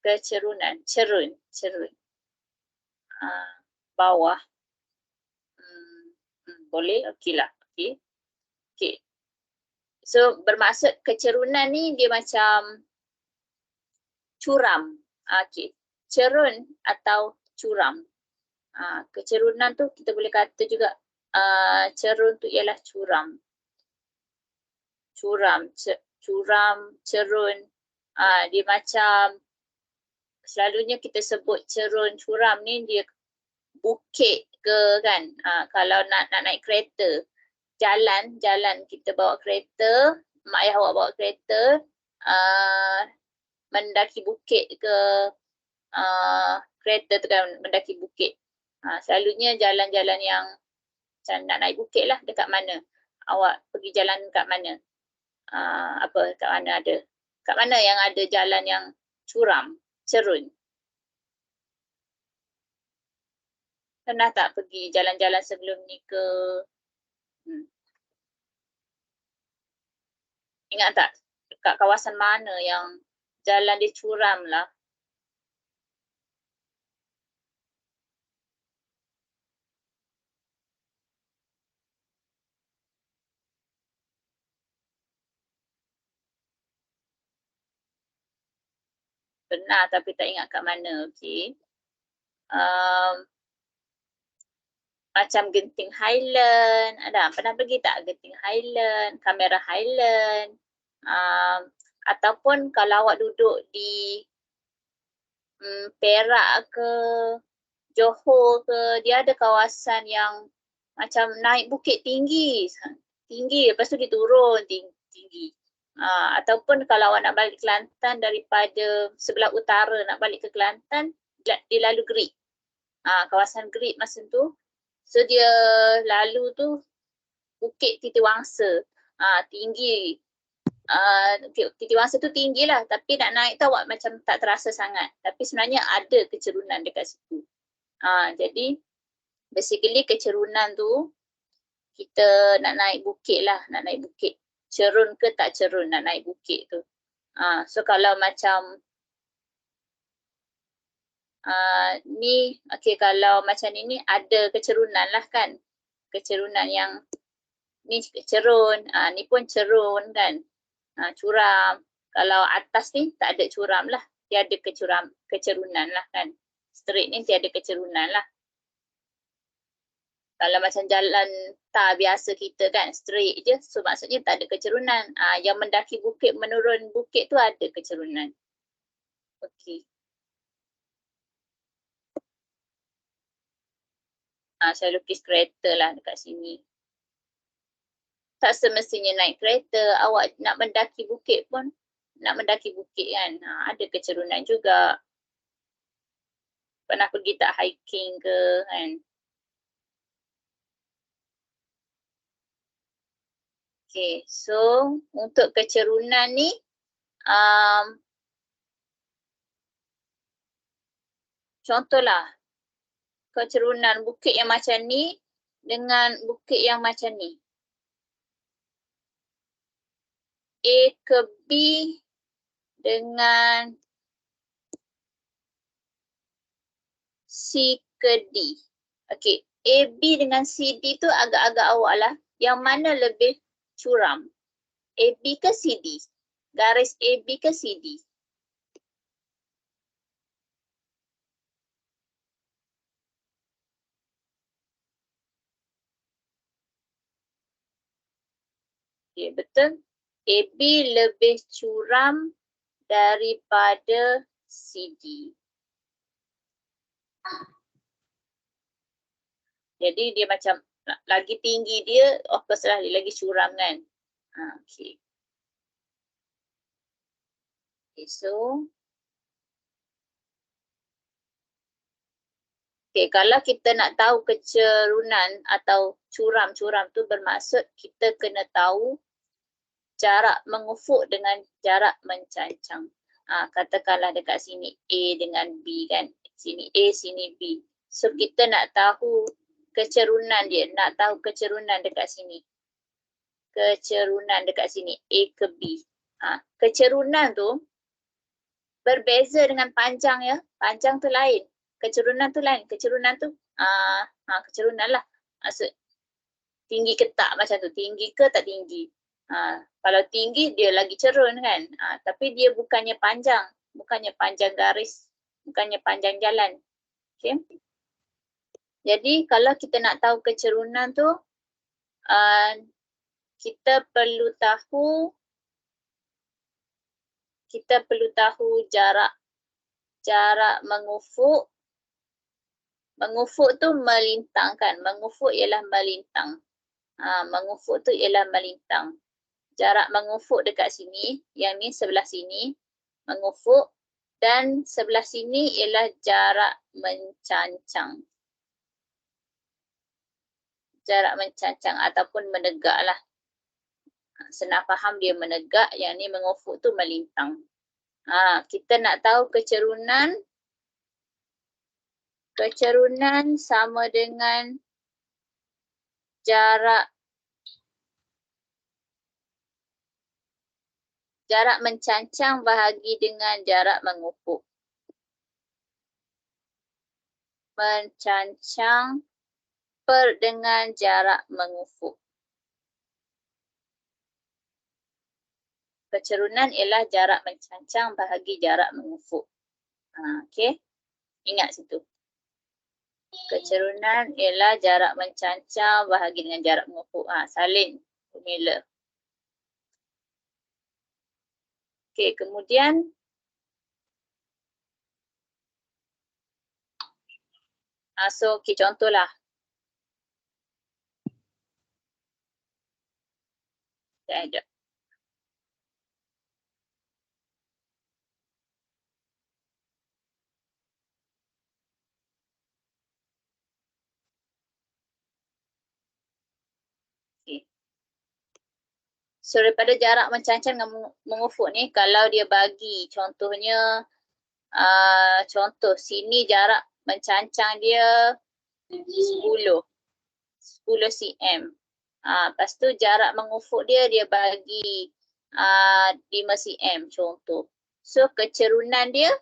Kecerunan, cerun, cerun. Bawah. Boleh? Okey lah. Okey. Okey. So, bermaksud kecerunan ni dia macam curam. Okey. Cerun atau curam. Kecerunan tu kita boleh kata juga cerun tu ialah curam. Curam, curam, cerun. Dia macam selalunya kita sebut cerun curam ni dia bukit ke kan. Kalau nak naik kereta, jalan kita bawa kereta, mak ayah awak bawa kereta, mendaki bukit ke, kereta tu kan mendaki bukit. Selalunya jalan-jalan yang macam nak naik bukit lah, dekat mana? Awak pergi jalan kat mana? Kat mana ada? Kat mana yang ada jalan yang curam, cerun? Pernah tak pergi jalan-jalan sebelum ni ke? Ingat tak? Dekat kawasan mana yang jalan dia curam lah? Pernah tapi tak ingat kat mana. Okey. Macam genting Highland. Ada pernah pergi tak genting Highland, kamera Highland? Ataupun kalau awak duduk di Perak ke, Johor ke, dia ada kawasan yang macam naik bukit tinggi. Tinggi, lepas tu dia turun tinggi. Ataupun kalau awak nak balik Kelantan daripada sebelah utara nak balik ke Kelantan, dia lalu Gerik. Kawasan Gerik masa tu. So dia lalu tu Bukit Titiwangsa. Tinggi. Titiwangsa tu tinggi lah, tapi nak naik tu awak macam tak terasa sangat. Tapi sebenarnya ada kecerunan dekat situ. Jadi basically kecerunan tu kita nak naik bukit lah, nak naik bukit. Cerun ke tak cerun nak naik bukit tu. So kalau macam ni, okay, kalau macam ni ada kecerunan lah kan. Kecerunan yang ni cerun, ni pun cerun kan. Curam. Kalau atas ni tak ada curam lah. Tiada kecerunan lah kan. Straight ni tiada kecerunan lah. Kalau macam jalan tar biasa kita kan, straight je. So maksudnya tak ada kecerunan. Yang mendaki bukit, menurun bukit tu ada kecerunan. Okey. Saya lukis kereta lah dekat sini. Tak semestinya naik kereta. Awak nak mendaki bukit pun, nak mendaki bukit kan. Ada kecerunan juga. Pernah pergi tak hiking ke kan. Okay, so untuk kecerunan ni, contohlah kecerunan bukit yang macam ni dengan bukit yang macam ni. A ke B dengan C ke D. Okay, A, B dengan C, D tu agak-agak awak lah. Yang mana lebih curam? A, B ke C, D? Garis A, B ke C, D? Okay, betul. A, B lebih curam daripada C, D. Jadi dia macam lagi tinggi dia, of course lah dia lagi curam kan. Okay. Okay, so okay, kalau kita nak tahu kecerunan atau curam-curam tu bermaksud kita kena tahu jarak mengufuk dengan jarak mencancang. Katakanlah dekat sini A dengan B kan. Sini A, sini B. So kita nak tahu kecerunan dia, nak tahu kecerunan dekat sini. Kecerunan dekat sini A ke B. Kecerunan tu berbeza dengan panjang ya. Panjang tu lain. Kecerunan tu lain. Kecerunan tu kecerunan lah. Maksud tinggi ke tak macam tu. Tinggi ke tak tinggi. Kalau tinggi dia lagi cerun kan. Tapi dia bukannya panjang. Bukannya panjang garis. Bukannya panjang jalan. Okay. Jadi kalau kita nak tahu kecerunan tu, kita perlu tahu jarak mengufuk. Mengufuk tu melintang kan. Mengufuk ialah melintang. Mengufuk tu ialah melintang. Jarak mengufuk dekat sini, yang ni sebelah sini, mengufuk. Dan sebelah sini ialah jarak mencancang. Jarak mencancang ataupun menegak lah. Senang faham dia menegak, yang ni mengufuk tu melintang. Kita nak tahu kecerunan. Kecerunan sama dengan jarak mencancang bahagi dengan jarak mengufuk. Mencancang per dengan jarak mengufuk. Kecerunan ialah jarak mencancang bahagi jarak mengufuk. Okay. Ingat situ. Kecerunan ialah jarak mencancang bahagi dengan jarak mengufuk. Salin formula. Okey, kemudian so okey, contohlah. Sekejap. Okay. So daripada jarak mencancang dengan mengufuk ni, kalau dia bagi contohnya, contoh sini jarak mencancang dia 10 cm. Lepas tu jarak mengufuk dia bagi 5 cm contoh. So kecerunan dia,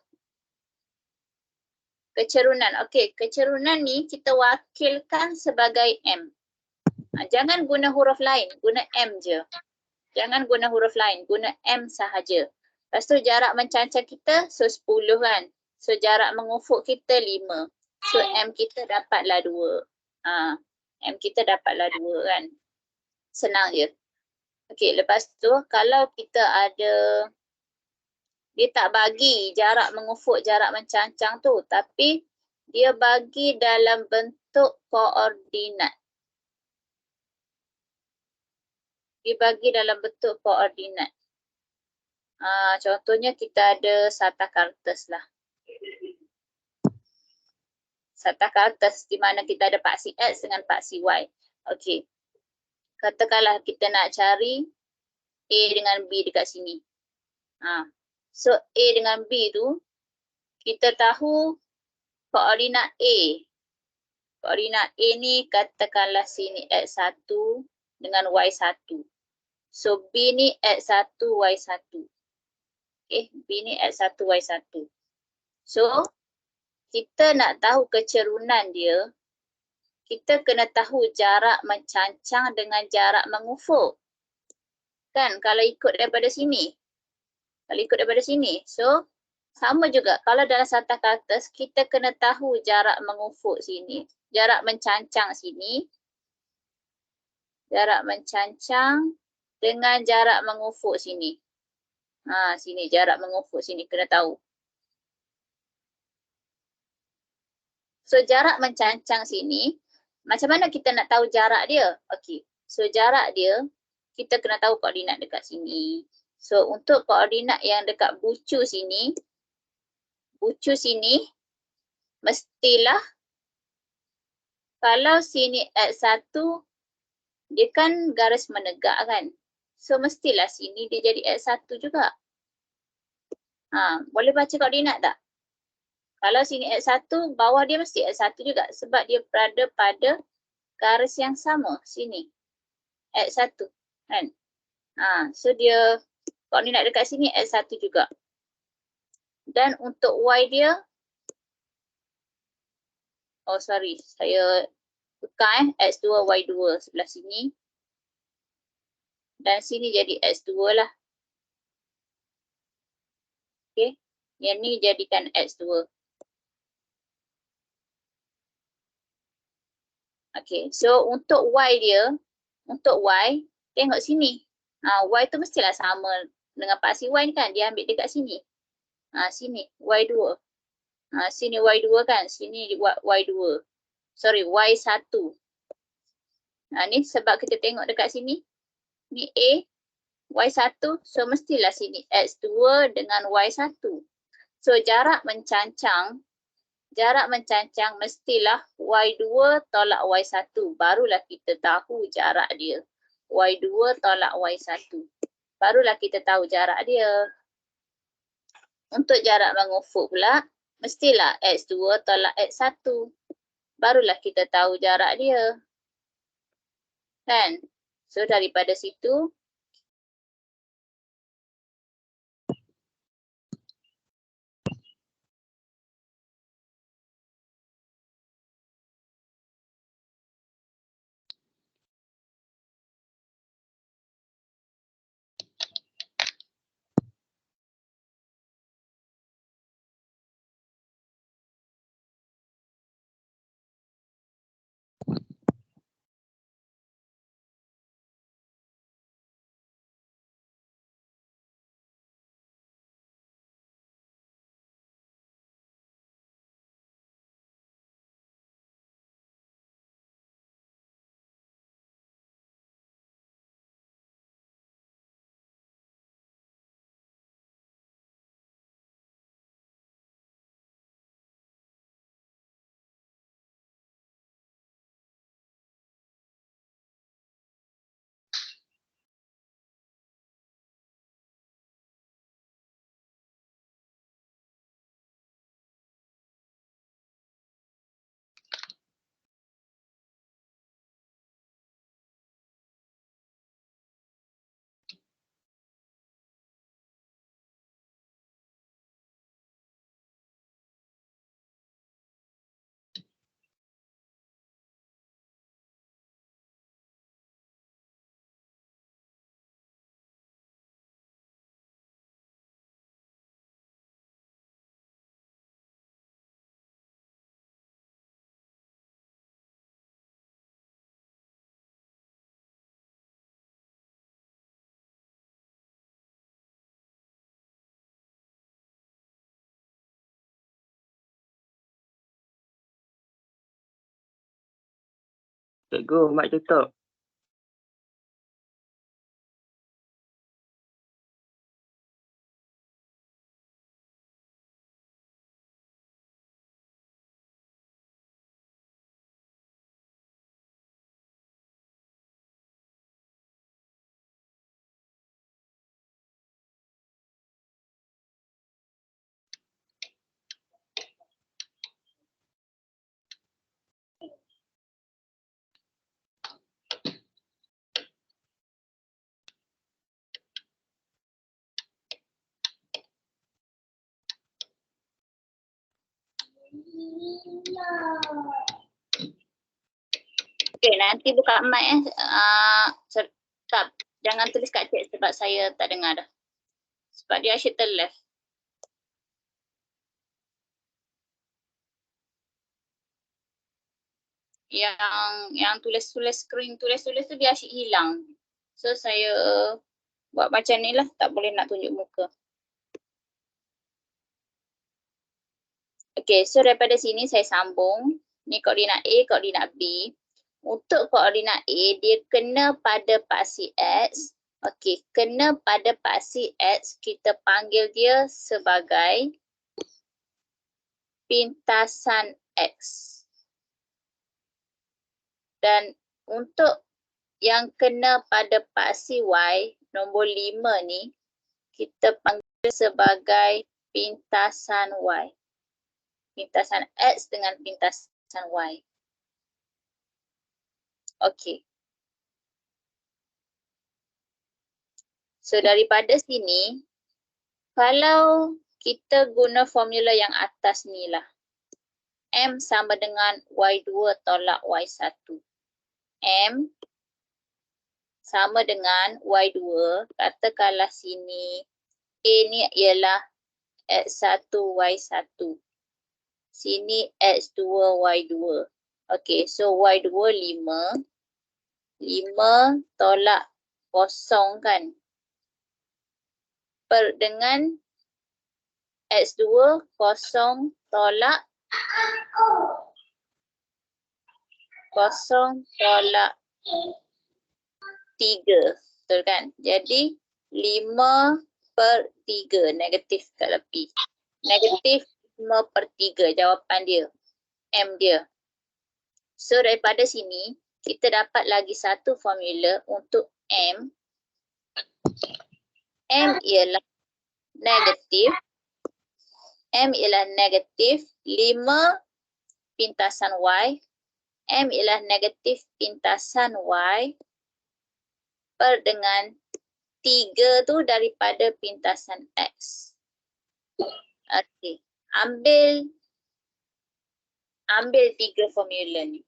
okey, kecerunan ni kita wakilkan sebagai M. Jangan guna huruf lain, guna M je. Jangan guna huruf lain, guna M sahaja. Lepas tu jarak mencancang kita, so 10 kan. So jarak mengufuk kita 5. So M kita dapatlah 2. M kita dapatlah 2 kan. Senang je. Okey, lepas tu kalau kita ada, dia tak bagi jarak mengufuk, jarak mencancang tu, tapi dia bagi dalam bentuk koordinat. Dia bagi dalam bentuk koordinat. Contohnya kita ada Sata Kartes lah. Sata Kartes di mana kita ada paksi X dengan paksi Y. Okey. Katakanlah kita nak cari A dengan B dekat sini. So A dengan B tu, kita tahu koordinat A. Koordinat A ni katakanlah sini X1 dengan Y1. So B ni X1, Y1. Okay, B ni X1, Y1. So, kita nak tahu kecerunan dia, kita kena tahu jarak mencancang dengan jarak mengufuk. Kan, kalau ikut daripada sini. So, sama juga. Kalau dalam Sata Kartes, kita kena tahu jarak mengufuk sini. Jarak mencancang sini. Jarak mencancang dengan jarak mengufuk sini. Sini jarak mengufuk sini kena tahu. So jarak mencancang sini, macam mana kita nak tahu jarak dia? Okey. So jarak dia, kita kena tahu koordinat dekat sini. So untuk koordinat yang dekat bucu sini mestilah kalau sini X1 dia kan garis menegak kan. So mestilah sini dia jadi X1 juga. Boleh baca koordinat tak? Kalau sini X1, bawah dia mesti X1 juga sebab dia berada pada garis yang sama sini. X1 kan. So dia koordinat dekat sini X1 juga. Dan untuk Y dia, saya tekan X2, Y2 sebelah sini. Dan sini jadi X2 lah. Okay. Yang ni jadikan X2. Okay, so untuk Y dia, tengok sini. Y tu mestilah sama dengan paksi Y ni kan, dia ambil dekat sini. Sini, Y2. Sini Y2 kan, sini Y2. Y1. Ni sebab kita tengok dekat sini. Ni A, Y1, so mestilah sini X2 dengan Y1. So jarak mencancang mestilah Y2 tolak Y1. Barulah kita tahu jarak dia. Y2 tolak Y1. Barulah kita tahu jarak dia. Untuk jarak mengufuk pula, mestilah X2 tolak X1. Barulah kita tahu jarak dia. Kan? So daripada situ, Cikgu, mic tutup. Okay, nanti buka mic tak, jangan tulis kat chat sebab saya tak dengar dah. Sebab dia asyik terleft. Yang tulis-tulis screen, tulis-tulis tu dia asyik hilang. So saya buat macam ni lah, tak boleh nak tunjuk muka. Okay, so daripada sini saya sambung. Ni koordinat A, koordinat B. Untuk koordinat A, dia kena pada paksi X. Okey, kena pada paksi X, kita panggil dia sebagai pintasan X. Dan untuk yang kena pada paksi Y, nombor 5 ni, kita panggil sebagai pintasan Y. Pintasan X dengan pintasan Y. Okey. So daripada sini, kalau kita guna formula yang atas ni lah. M sama dengan Y2 tolak Y1. M sama dengan Y2, katakanlah sini A ni ialah X1 Y1. Sini X2 Y2. Okey, so Y2 5. 5 tolak kosong kan. Dengan X2 kosong tolak 3, betul kan? Jadi 5/3 negatif kat tepi. Negatif 5/3 jawapan dia. M dia. So daripada sini kita dapat lagi satu formula untuk M. M ialah negatif. M ialah negatif 5 pintasan Y. M ialah negatif pintasan Y per dengan 3 tu daripada pintasan X. Okey, ambil 3 formula ni.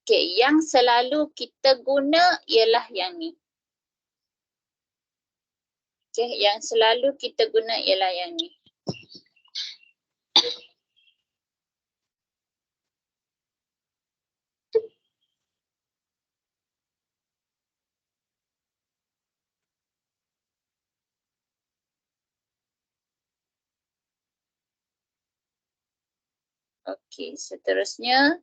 Okey, yang selalu kita guna ialah yang ni. Okey, yang selalu kita guna ialah yang ni. Okey, seterusnya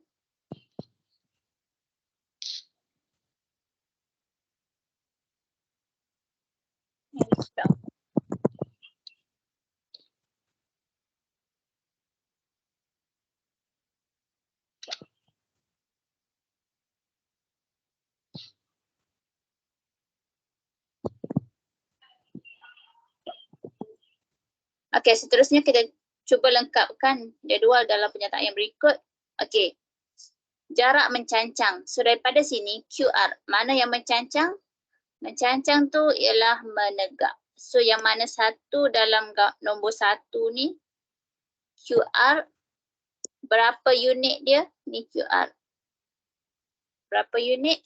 okey, seterusnya kita cuba lengkapkan jadual dalam pernyataan yang berikut. Okey. Jarak mencancang. So daripada sini QR, mana yang mencancang? Mencancang tu ialah menegak. So yang mana satu dalam nombor 1 ni QR, berapa unit dia? Ni QR. Berapa unit?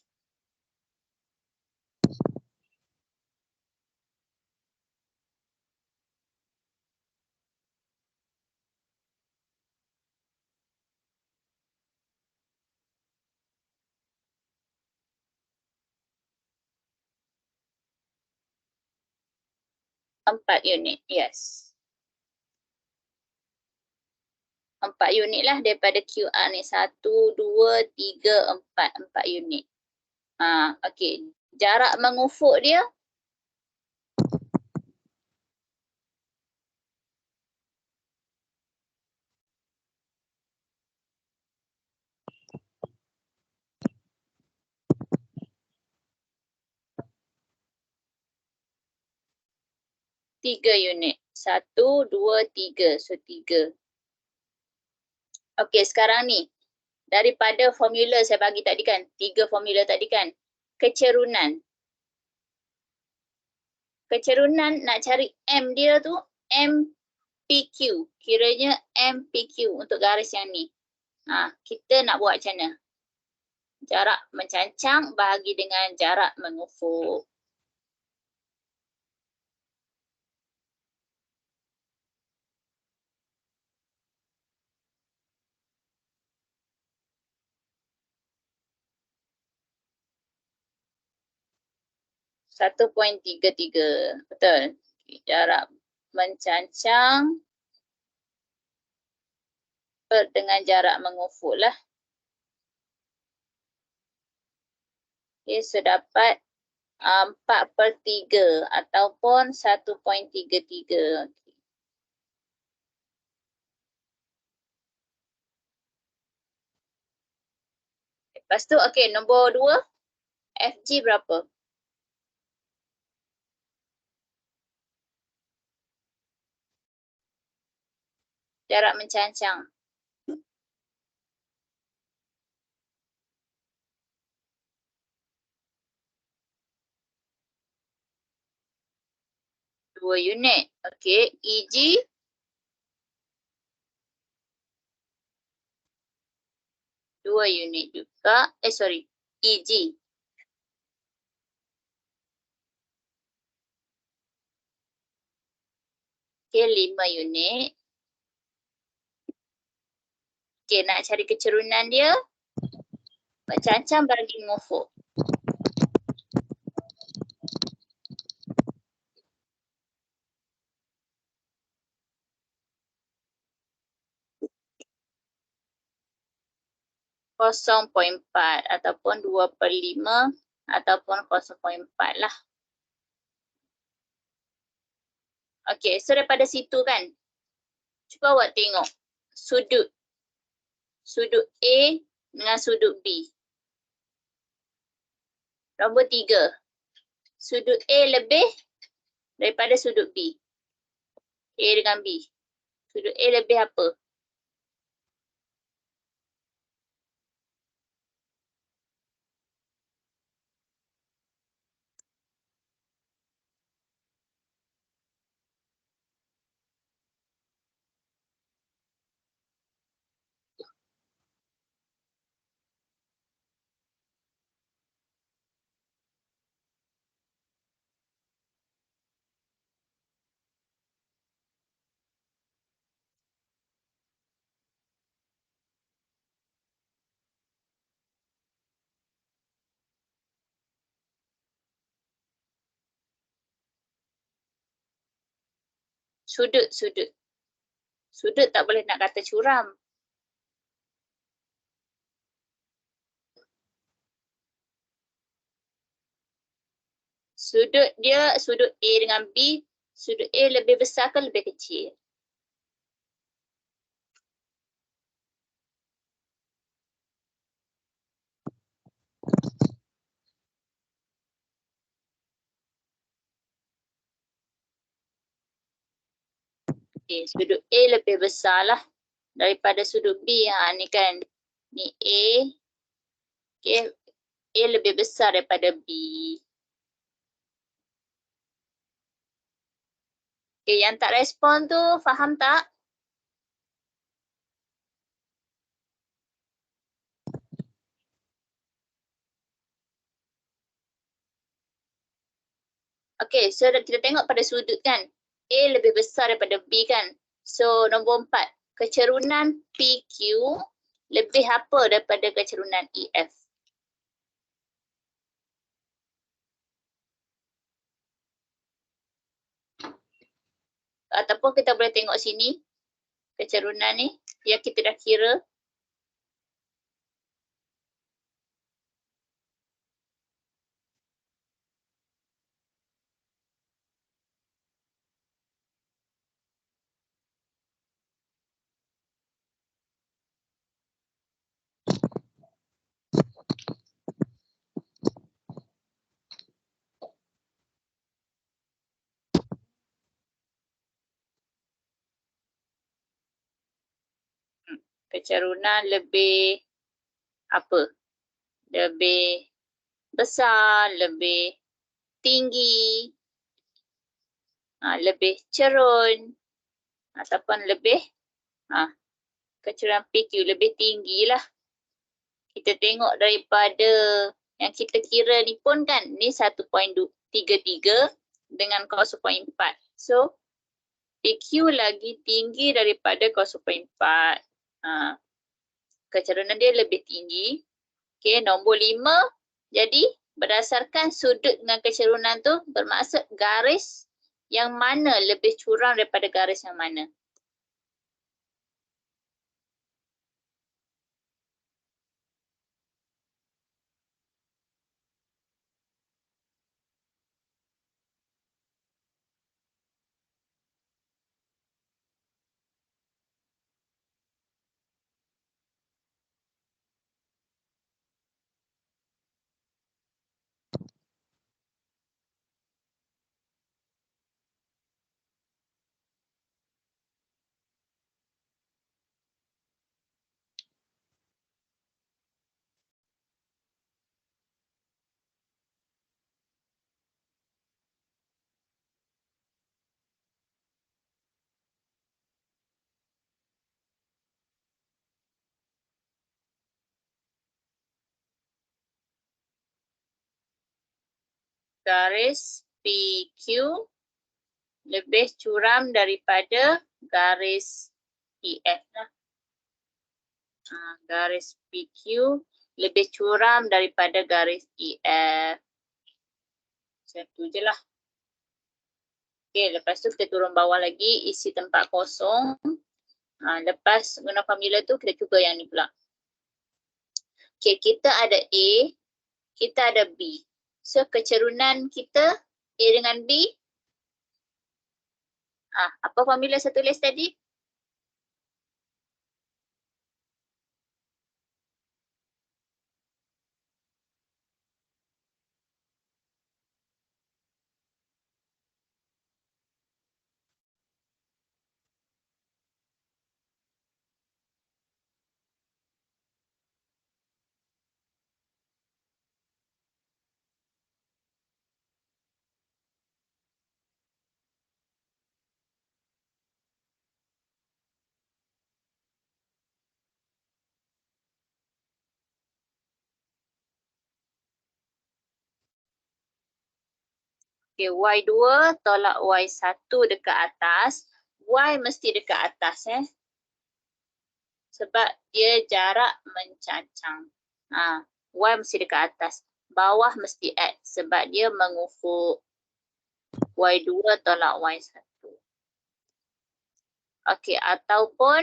4 unit, yes. 4 unit lah daripada QR ni. 1, 2, 3, 4. 4 unit. Okey. Jarak mengufuk dia. Tiga unit. 1, 2, 3. So 3. Okey, sekarang ni. Daripada formula saya bagi tadi kan. 3 formula tadi kan. Kecerunan. Kecerunan nak cari M dia tu. MPQ. Kiranya MPQ untuk garis yang ni. Kita nak buat macam mana? Jarak mencancang bahagi dengan jarak mengufuk. Satu 1.33. Betul. Jarak mencancang dengan jarak mengufuk lah. Okay, so dapat 4/3 ataupun 1.33. Okay. Lepas tu, okay, nombor 2. FG berapa? Jarak mencancang. Dua unit. Okay, EG. Dua unit juga. EG. Okay, 5 unit. Okay, nak cari kecerunan dia. Mencancang bagi mengufuk. Kosong 0.4 ataupun 2/5 ataupun 0.4 lah. Okay, so daripada situ kan. Cuba awak tengok. Sudut A dengan sudut B. Nombor 3. Sudut A lebih daripada sudut B. A dengan B. Sudut A lebih apa? Sudut. Sudut tak boleh nak kata curam. Sudut dia, sudut A dengan B, sudut A lebih besar ke lebih kecil? Okay, sudut A lebih besar lah daripada sudut B. Ni kan, ni A. Okay, A lebih besar daripada B. Okay, yang tak respon tu faham tak? Okay, so kita tengok pada sudut kan. A lebih besar daripada B kan. So, nombor 4. Kecerunan PQ lebih apa daripada kecerunan EF? ataupun kita boleh tengok sini kecerunan ni yang kita dah kira. Kecerunan lebih apa? Lebih besar, lebih tinggi, lebih cerun ataupun lebih kecerunan PQ lebih tinggi lah. Kita tengok daripada yang kita kira ni pun kan, ni 1.33 dengan 0.4. So, PQ lagi tinggi daripada 0.4. Kecerunan dia lebih tinggi. Okey, nombor 5. Jadi, berdasarkan sudut dengan kecerunan tu, bermaksud garis yang mana lebih curang daripada garis yang mana. Garis PQ lebih curam daripada garis EF lah. Garis PQ lebih curam daripada garis EF. Macam tu je lah. Okay, lepas tu kita turun bawah lagi, isi tempat kosong. Lepas guna formula tu, kita cuba yang ni pula. Okay, kita ada A, kita ada B. So, kecerunan kita A dengan B. Apa formula saya tulis tadi? Okay, Y2 tolak Y1 dekat atas. Y mesti dekat atas. Sebab dia jarak mencacang. Y mesti dekat atas. Bawah mesti X sebab dia mengufuk. Y2 tolak Y1. Okay, ataupun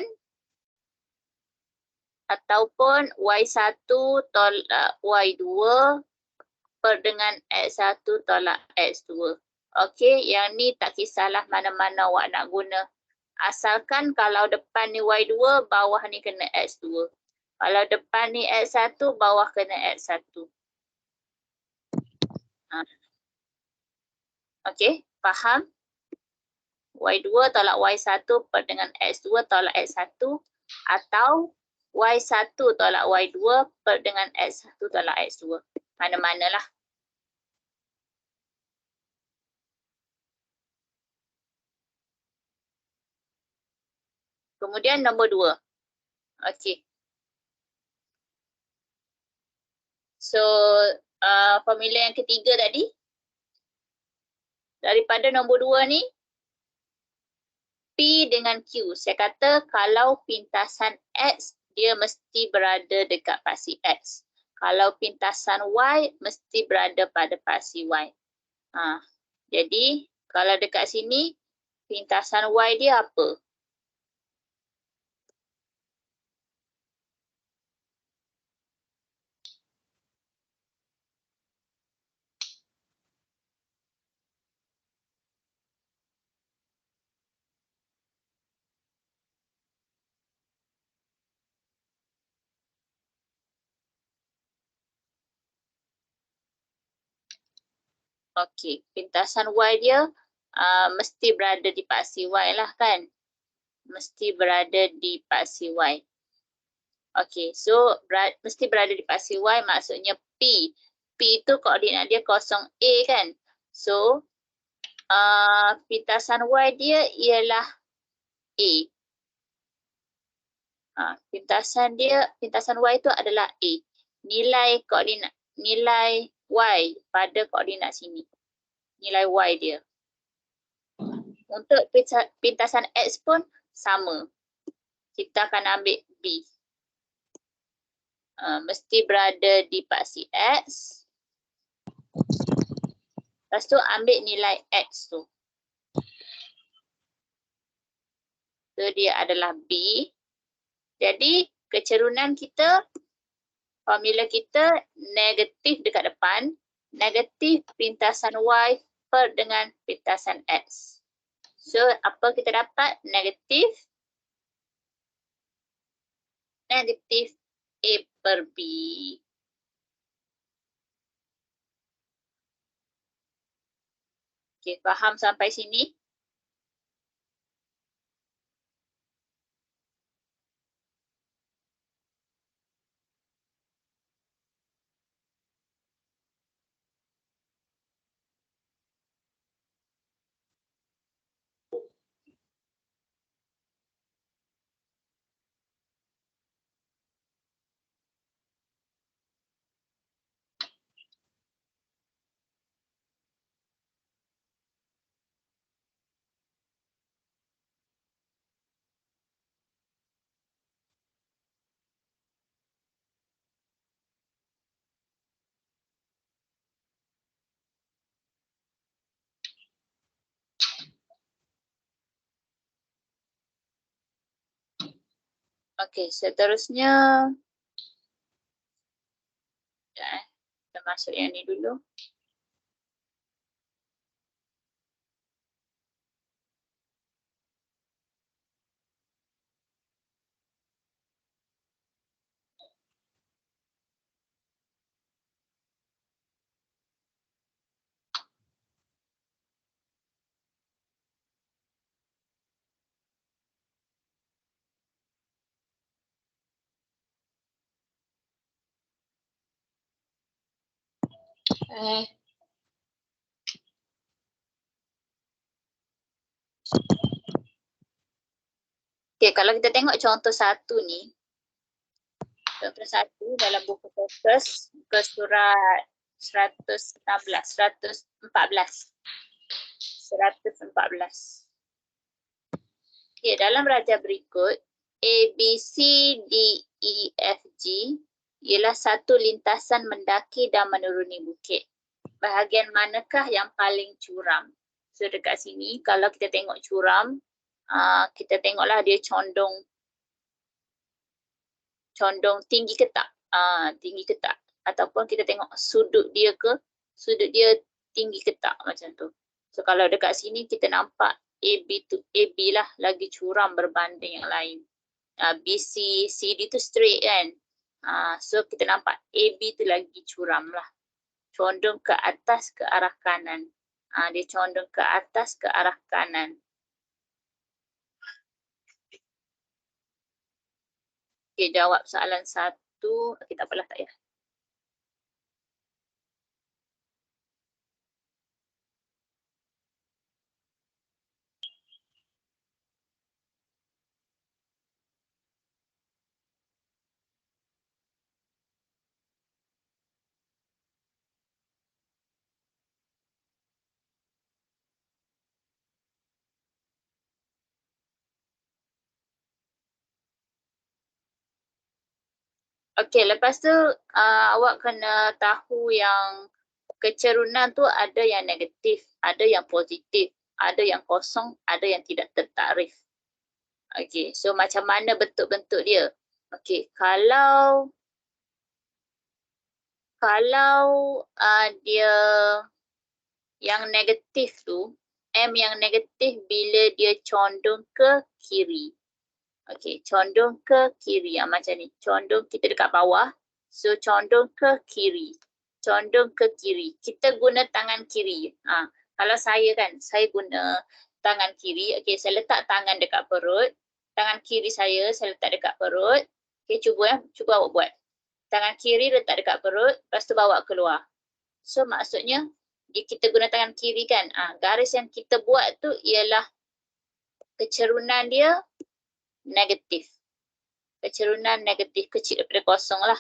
Y1 tolak Y2 per dengan X1 tolak X2. Okey, yang ni tak kisahlah mana-mana awak nak guna. Asalkan kalau depan ni Y2, bawah ni kena X2. Kalau depan ni X1, bawah kena X1. Okey, faham? Y2 tolak Y1 per dengan X2 tolak X1 atau Y1 tolak Y2 per dengan X1 tolak X2. Mana-manalah. Kemudian nombor 2. Okey. So, formula yang ketiga tadi. Daripada nombor 2 ni, P dengan Q. Saya kata kalau pintasan X, dia mesti berada dekat paksi X. Kalau pintasan Y, mesti berada pada paksi Y. Jadi, kalau dekat sini, pintasan Y dia apa? Okey, pintasan Y dia mesti berada di paksi Y lah kan? Mesti berada di paksi Y. Okey, so mesti berada di paksi Y maksudnya P. P itu koordinat dia 0A kan? So, pintasan Y dia ialah A. Pintasan Y itu adalah A. Nilai Y pada koordinat sini. Nilai Y dia. Untuk pintasan X pun sama. Kita akan ambil B. Mesti berada di paksi X. Lepas tu ambil nilai X tu. So dia adalah B. Jadi kecerunan kita, formula kita negatif dekat depan. Negatif pintasan Y per dengan pintasan X. So apa kita dapat? Negatif A per B. Okey, faham sampai sini? Okey, seterusnya kita masuk yang ni dulu. Okey, kalau kita tengok contoh satu ni. Contoh satu dalam buku fokus ke surat 114. Okey, dalam raja berikut, A, B, C, D, E, F, G ialah satu lintasan mendaki dan menuruni bukit. Bahagian manakah yang paling curam? So dekat sini, kalau kita tengok curam, kita tengoklah dia condong tinggi ke tak? Tinggi ke tak? Ataupun kita tengok sudut dia tinggi ke tak macam tu. So kalau dekat sini kita nampak AB lah lagi curam berbanding yang lain. BC, CD tu straight kan. So kita nampak AB tu lagi curam lah. Condong ke atas ke arah kanan. Dia condong ke atas ke arah kanan. Okay, jawab soalan satu. Okay, tak apalah, tak payah. Okey, lepas tu awak kena tahu yang kecerunan tu ada yang negatif, ada yang positif. ada yang kosong, ada yang tidak tertakrif. Okey, so macam mana bentuk-bentuk dia? Okey, kalau dia yang negatif tu, M yang negatif bila dia condong ke kiri. Okey, condong ke kiri. Macam ni, condong kita dekat bawah. So condong ke kiri. Condong ke kiri. Kita guna tangan kiri. Kalau saya kan, saya guna tangan kiri. Okey, saya letak tangan dekat perut. Tangan kiri saya letak dekat perut. Okey, cuba awak buat. Tangan kiri letak dekat perut, lepas tu bawa keluar. So maksudnya, kita guna tangan kiri kan. Garis yang kita buat tu ialah kecerunan dia negatif. Kecerunan negatif, kecil daripada kosong lah.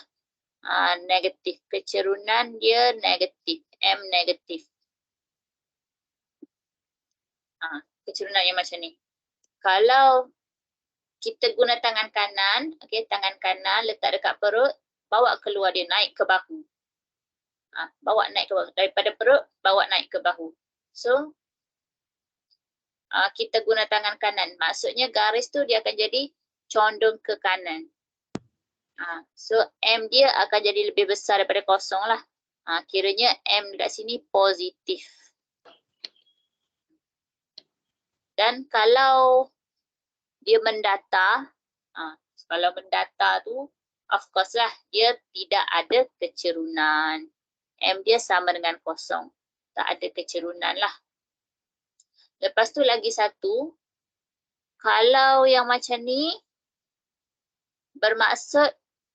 Negatif. Kecerunan dia negatif. M negatif. Kecerunan yang macam ni. Kalau kita guna tangan kanan, okey, tangan kanan letak dekat perut, bawa keluar dia naik ke bahu. Bawa naik ke bahu. Daripada perut, bawa naik ke bahu. So, kita guna tangan kanan. Maksudnya garis tu dia akan jadi condong ke kanan. So, M dia akan jadi lebih besar daripada kosong lah. Kiranya M dekat sini positif. Dan kalau dia mendatar, kalau mendatar tu, of course lah, dia tidak ada kecerunan. M dia sama dengan kosong. Tak ada kecerunan lah. Lepas tu lagi satu, kalau yang macam ni, bermaksud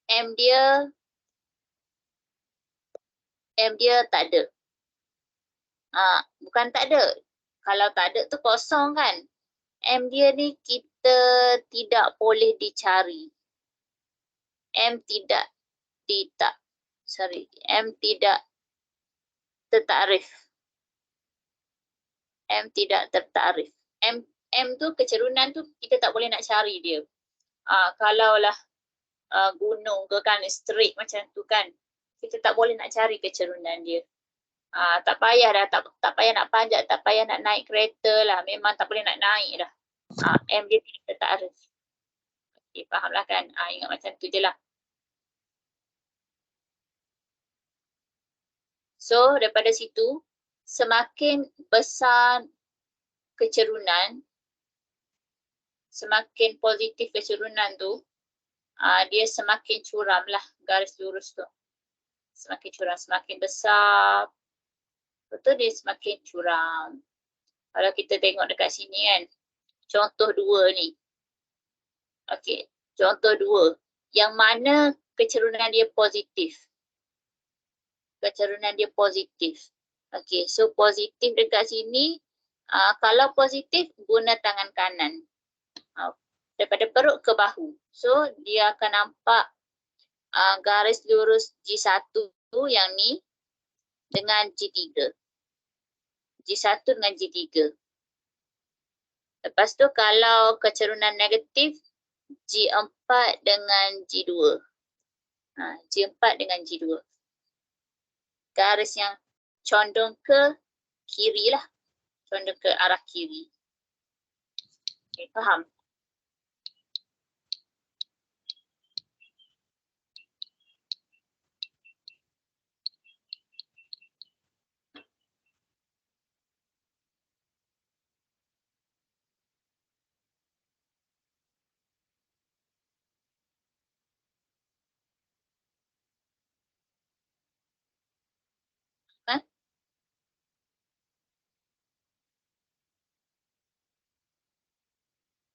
M dia tak ada. Bukan tak ada. Kalau tak ada tu kosong kan. M dia ni kita tidak boleh dicari. M tidak tertakrif. M tidak tertakrif. M tu kecerunan tu kita tak boleh nak cari dia. Kalaulah gunung ke kan straight macam tu kan, kita tak boleh nak cari kecerunan dia. Tak payah dah, tak payah nak panjat, tak payah nak naik kereta lah, memang tak boleh nak naik dah. M dia tidak tertakrif. Okay, fahamlah kan? Ingat macam tu je lah. So daripada situ, semakin besar kecerunan, semakin positif kecerunan tu, dia semakin curam lah garis lurus tu. Semakin curam, semakin besar, betul dia semakin curam. Kalau kita tengok dekat sini kan, contoh 2 ni. Okey, contoh 2. Yang mana kecerunan dia positif? Kecerunan dia positif. Okey, so positif dekat sini, kalau positif guna tangan kanan. Daripada perut ke bahu. So dia akan nampak garis lurus G1 yang ni dengan G3. G1 dengan G3. Lepas tu kalau kecerunan negatif, G4 dengan G2. G4 dengan G2. Garis yang condong ke kiri lah. Condong ke arah kiri. Okay, faham?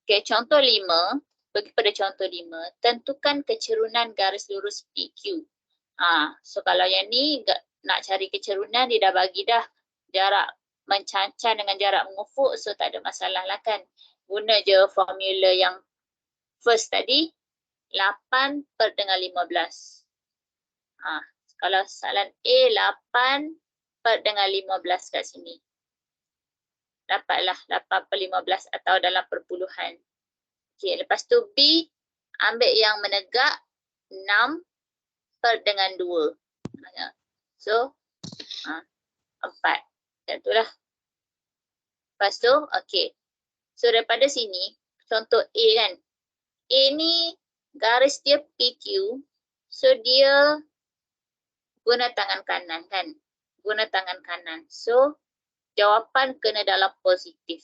Okay, contoh 5, pergi pada contoh 5, tentukan kecerunan garis lurus PQ. So kalau yang ni nak cari kecerunan, dia dah bagi dah jarak mencancan dengan jarak mengufuk, so tak ada masalah lah kan. Guna je formula yang first tadi, 8/15. Kalau soalan A, 8/15 kat sini. Dapatlah 8/15 atau dalam perpuluhan. Okey, lepas tu B, ambil yang menegak 6/2. So, 4. Macam itulah. Lepas tu, okey. So daripada sini, contoh A kan. A ni garis dia PQ. So dia guna tangan kanan kan. Guna tangan kanan. So jawapan kena dalam positif.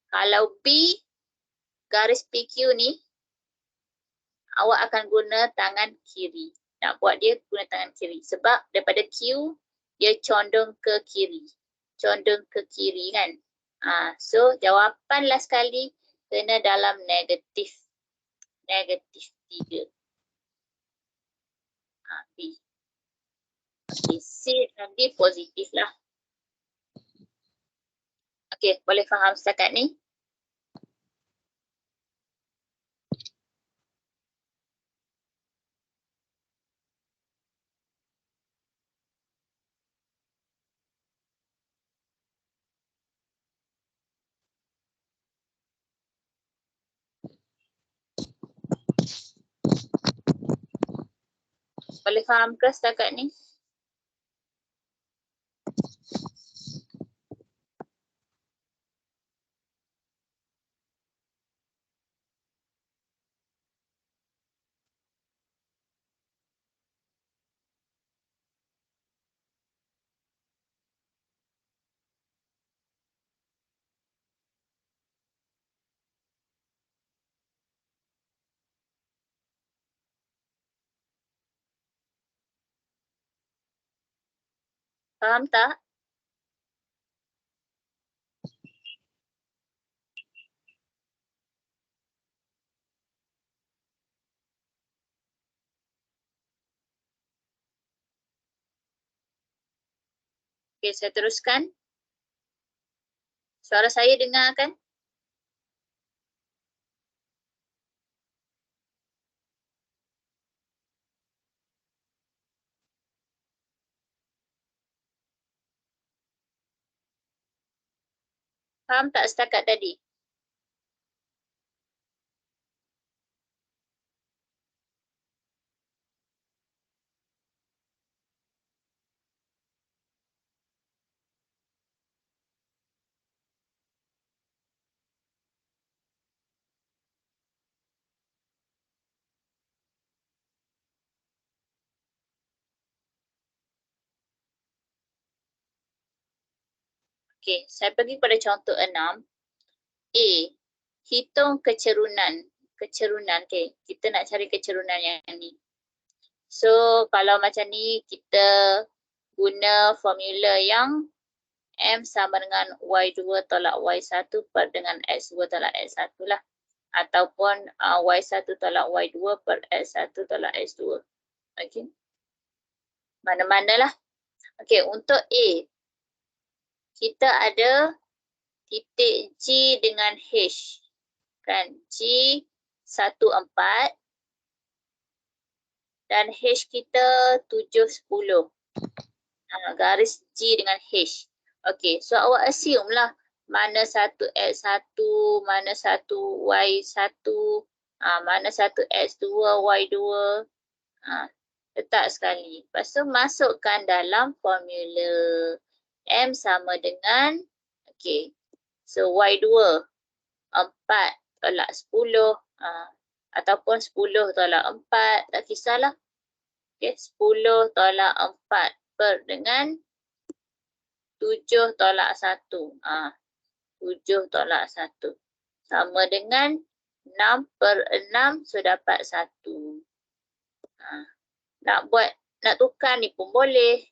Kalau B garis PQ ni, awak akan guna tangan kiri. Nak buat dia guna tangan kiri. Sebab daripada Q, dia condong ke kiri. Condong ke kiri kan. So jawapan last sekali kena dalam negatif. Negatif 3. B. Okay, C dan D positif lah. Okey, boleh faham setakat ni? Boleh faham ke setakat ni? Faham tak? Okey, saya teruskan. Suara saya dengar kan? Faham tak setakat tadi? Okey, saya pergi pada contoh 6. A. Hitung kecerunan. Kecerunan, okey. Kita nak cari kecerunan yang ni. So, kalau macam ni, kita guna formula yang M sama dengan Y2 tolak Y1 per dengan X2 tolak X1 lah. Ataupun Y1 tolak Y2 per X1 tolak X2. Okey. Mana-manalah. Okey, untuk A. Kita ada titik G dengan H. Kan? G 14 dan H kita 710. Garis G dengan H. Okey, so awak assume lah mana satu X1, mana satu Y1, mana satu X2, Y2. Letak sekali. Lepas tu masukkan dalam formula. M sama dengan, okey, so Y2, 4 tolak 10, ataupun 10 tolak 4, tak kisahlah. Okey, 10 tolak 4 per dengan 7 tolak 1. 7 tolak 1. Sama dengan 6 per 6, so dapat 1. Nak tukar ni pun boleh.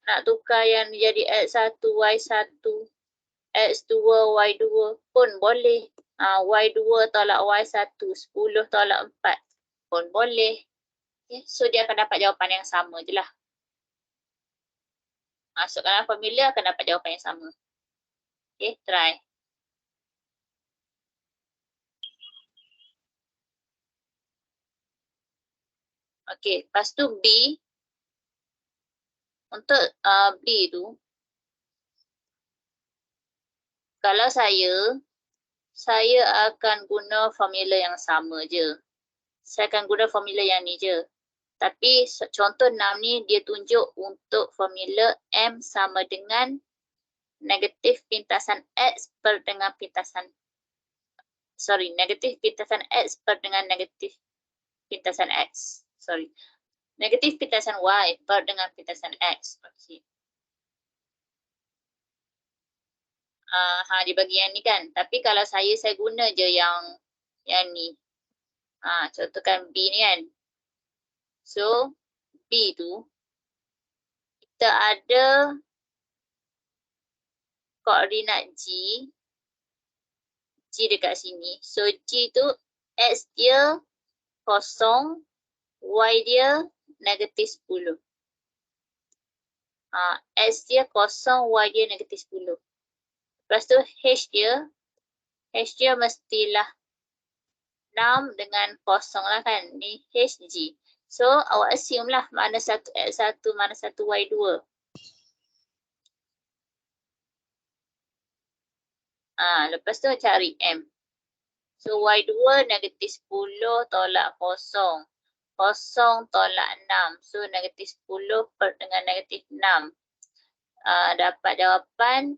Nak tukar yang jadi X1, Y1, X2, Y2 pun boleh. Y2 tolak Y1, 10 tolak 4 pun boleh. Okay. So dia akan dapat jawapan yang sama je lah. Masukkan dalam formula akan dapat jawapan yang sama. Okay, try. Okay, lepas tu B. Untuk B tu, kalau saya akan guna formula yang sama je. Saya akan guna formula yang ni je. Tapi contoh 6 ni dia tunjuk untuk formula M sama dengan negatif pintasan X per dengan pintasan negatif pintasan X per dengan negatif pintasan X. Negatif pintasan Y per dengan pintasan X. Okey. Di bagi yang ni kan. Tapi kalau saya guna je yang ni. Contohkan B ni kan. So, B tu kita ada koordinat G dekat sini. So, G tu X dia kosong, Y dia negatif 10. X dia kosong, Y dia negatif 10. Lepas tu H dia mestilah 6 dengan kosong lah kan. Ni HG. So, awak assume lah mana satu X1, mana satu Y2. Lepas tu cari M. So, Y2 negatif 10 tolak kosong. Kosong tolak 6. So, negatif 10 per dengan negatif 6. Dapat jawapan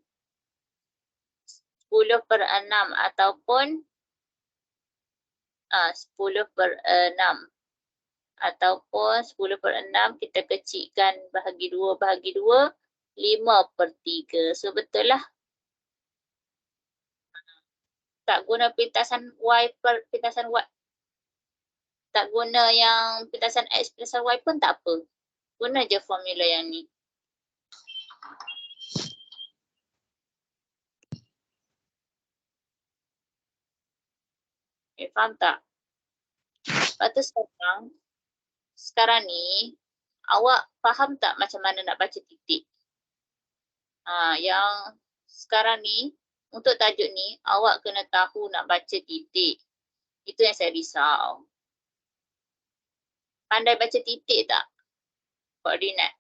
10 per 6 ataupun 10 per 6. Ataupun 10 per 6 kita kecilkan bahagi 2, 5 per 3. So, betul lah. Tak guna pintasan Y per pintasan Y. Tak guna yang pintasan X pintasan Y pun tak apa. Guna je formula yang ni. Faham tak? Lepas tu sekarang ni, awak faham tak macam mana nak baca titik? Yang sekarang ni, untuk tajuk ni, awak kena tahu nak baca titik. Itu yang saya risau. Pandai baca titik tak? Koordinat.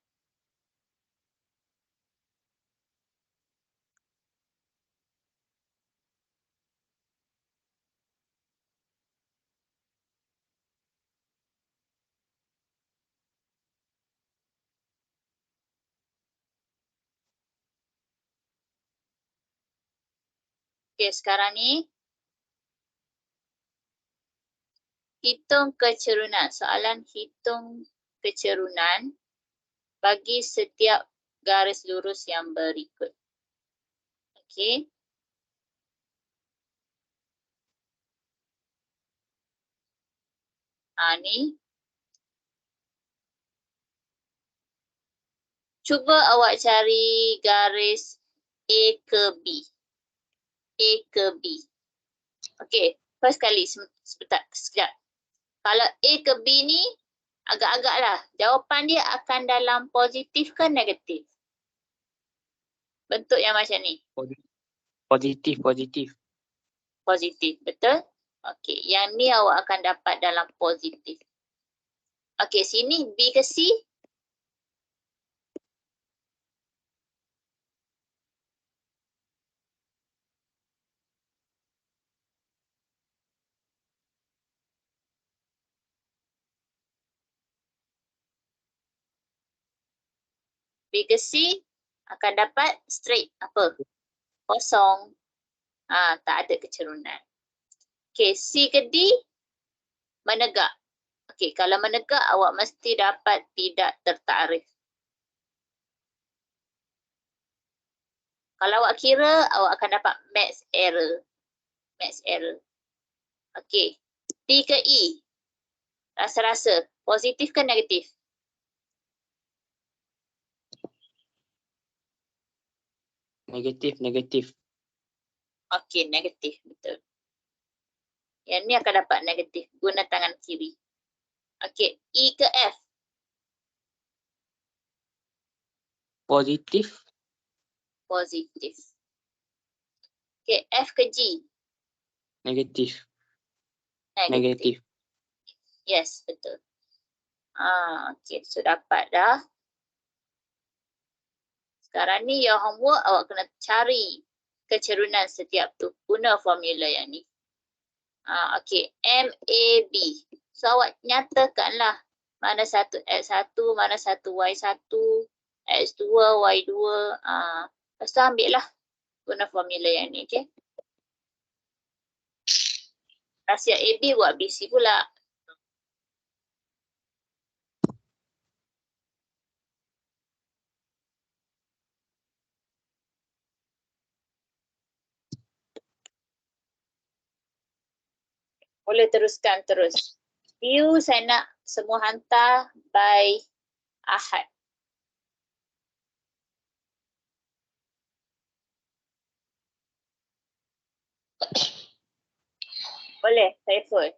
Okey, sekarang ni, hitung kecerunan. Soalan hitung kecerunan bagi setiap garis lurus yang berikut. Okey. Ni. Cuba awak cari garis A ke B. A ke B. Okey, first kali sekejap. Kalau A ke B ni agak-agak lah. Jawapan dia akan dalam positif ke negatif? Bentuk yang macam ni. Positif. Positif, betul? Okey, yang ni awak akan dapat dalam positif. Okey, sini B ke C? B ke C akan dapat straight apa? Kosong. Tak ada kecerunan. Okey, C ke D? Menegak. Okey, kalau menegak awak mesti dapat tidak tertakrif. Kalau awak kira, awak akan dapat max error. Okey, D ke E? Rasa-rasa, positif ke negatif? Negatif. Okey, negatif, betul. Yang ni akan dapat negatif, guna tangan kiri. Okey, E ke F? Positif. Okey, F ke G? Negatif. Yes, betul. Okey, so dapat dah. Sekarang ni your homework awak kena cari kecerunan setiap tu. Guna formula yang ni. Okey, MAB. So awak nyatakanlah mana satu X1, mana satu Y1, X2, Y2. Lepas tu ambil lah guna formula yang ni, okay? Rahsia AB buat BC pula. Boleh teruskan terus. View saya nak semua hantar by Ahad. Boleh, saya full.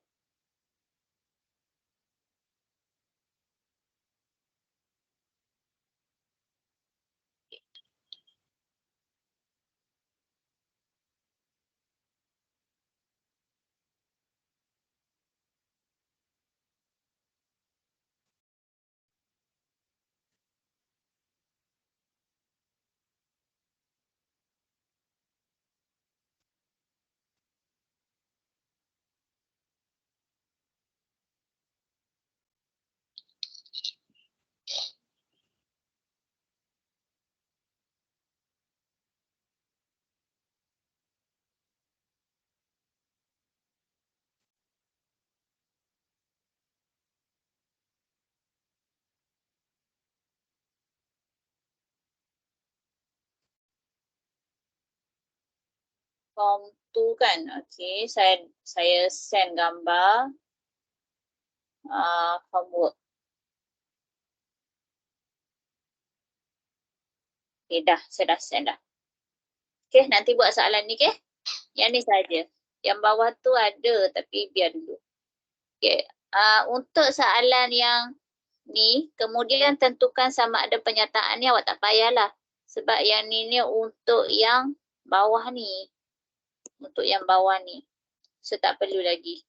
Form 2 kan. Okey, saya send gambar homework. Okey, saya dah send dah. Okey, nanti buat soalan ni, okey? Yang ni saja. Yang bawah tu ada tapi biar dulu. Okey, untuk soalan yang ni, kemudian tentukan sama ada penyertaannya, awak tak payahlah. Sebab yang ni untuk yang bawah ni. Untuk yang bawah ni. So tak perlu lagi.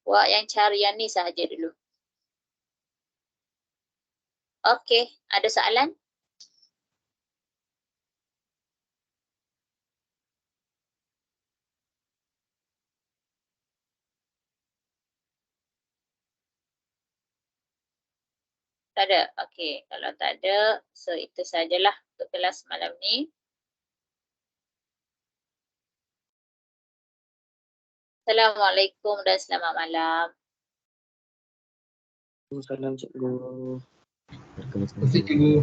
Awak yang cari yang ni sahaja dulu. Okey, ada soalan? Tak ada? Okey, kalau tak ada, so itu sajalah untuk kelas malam ni. Assalamualaikum dan selamat malam. Salam cikgu. Cikgu.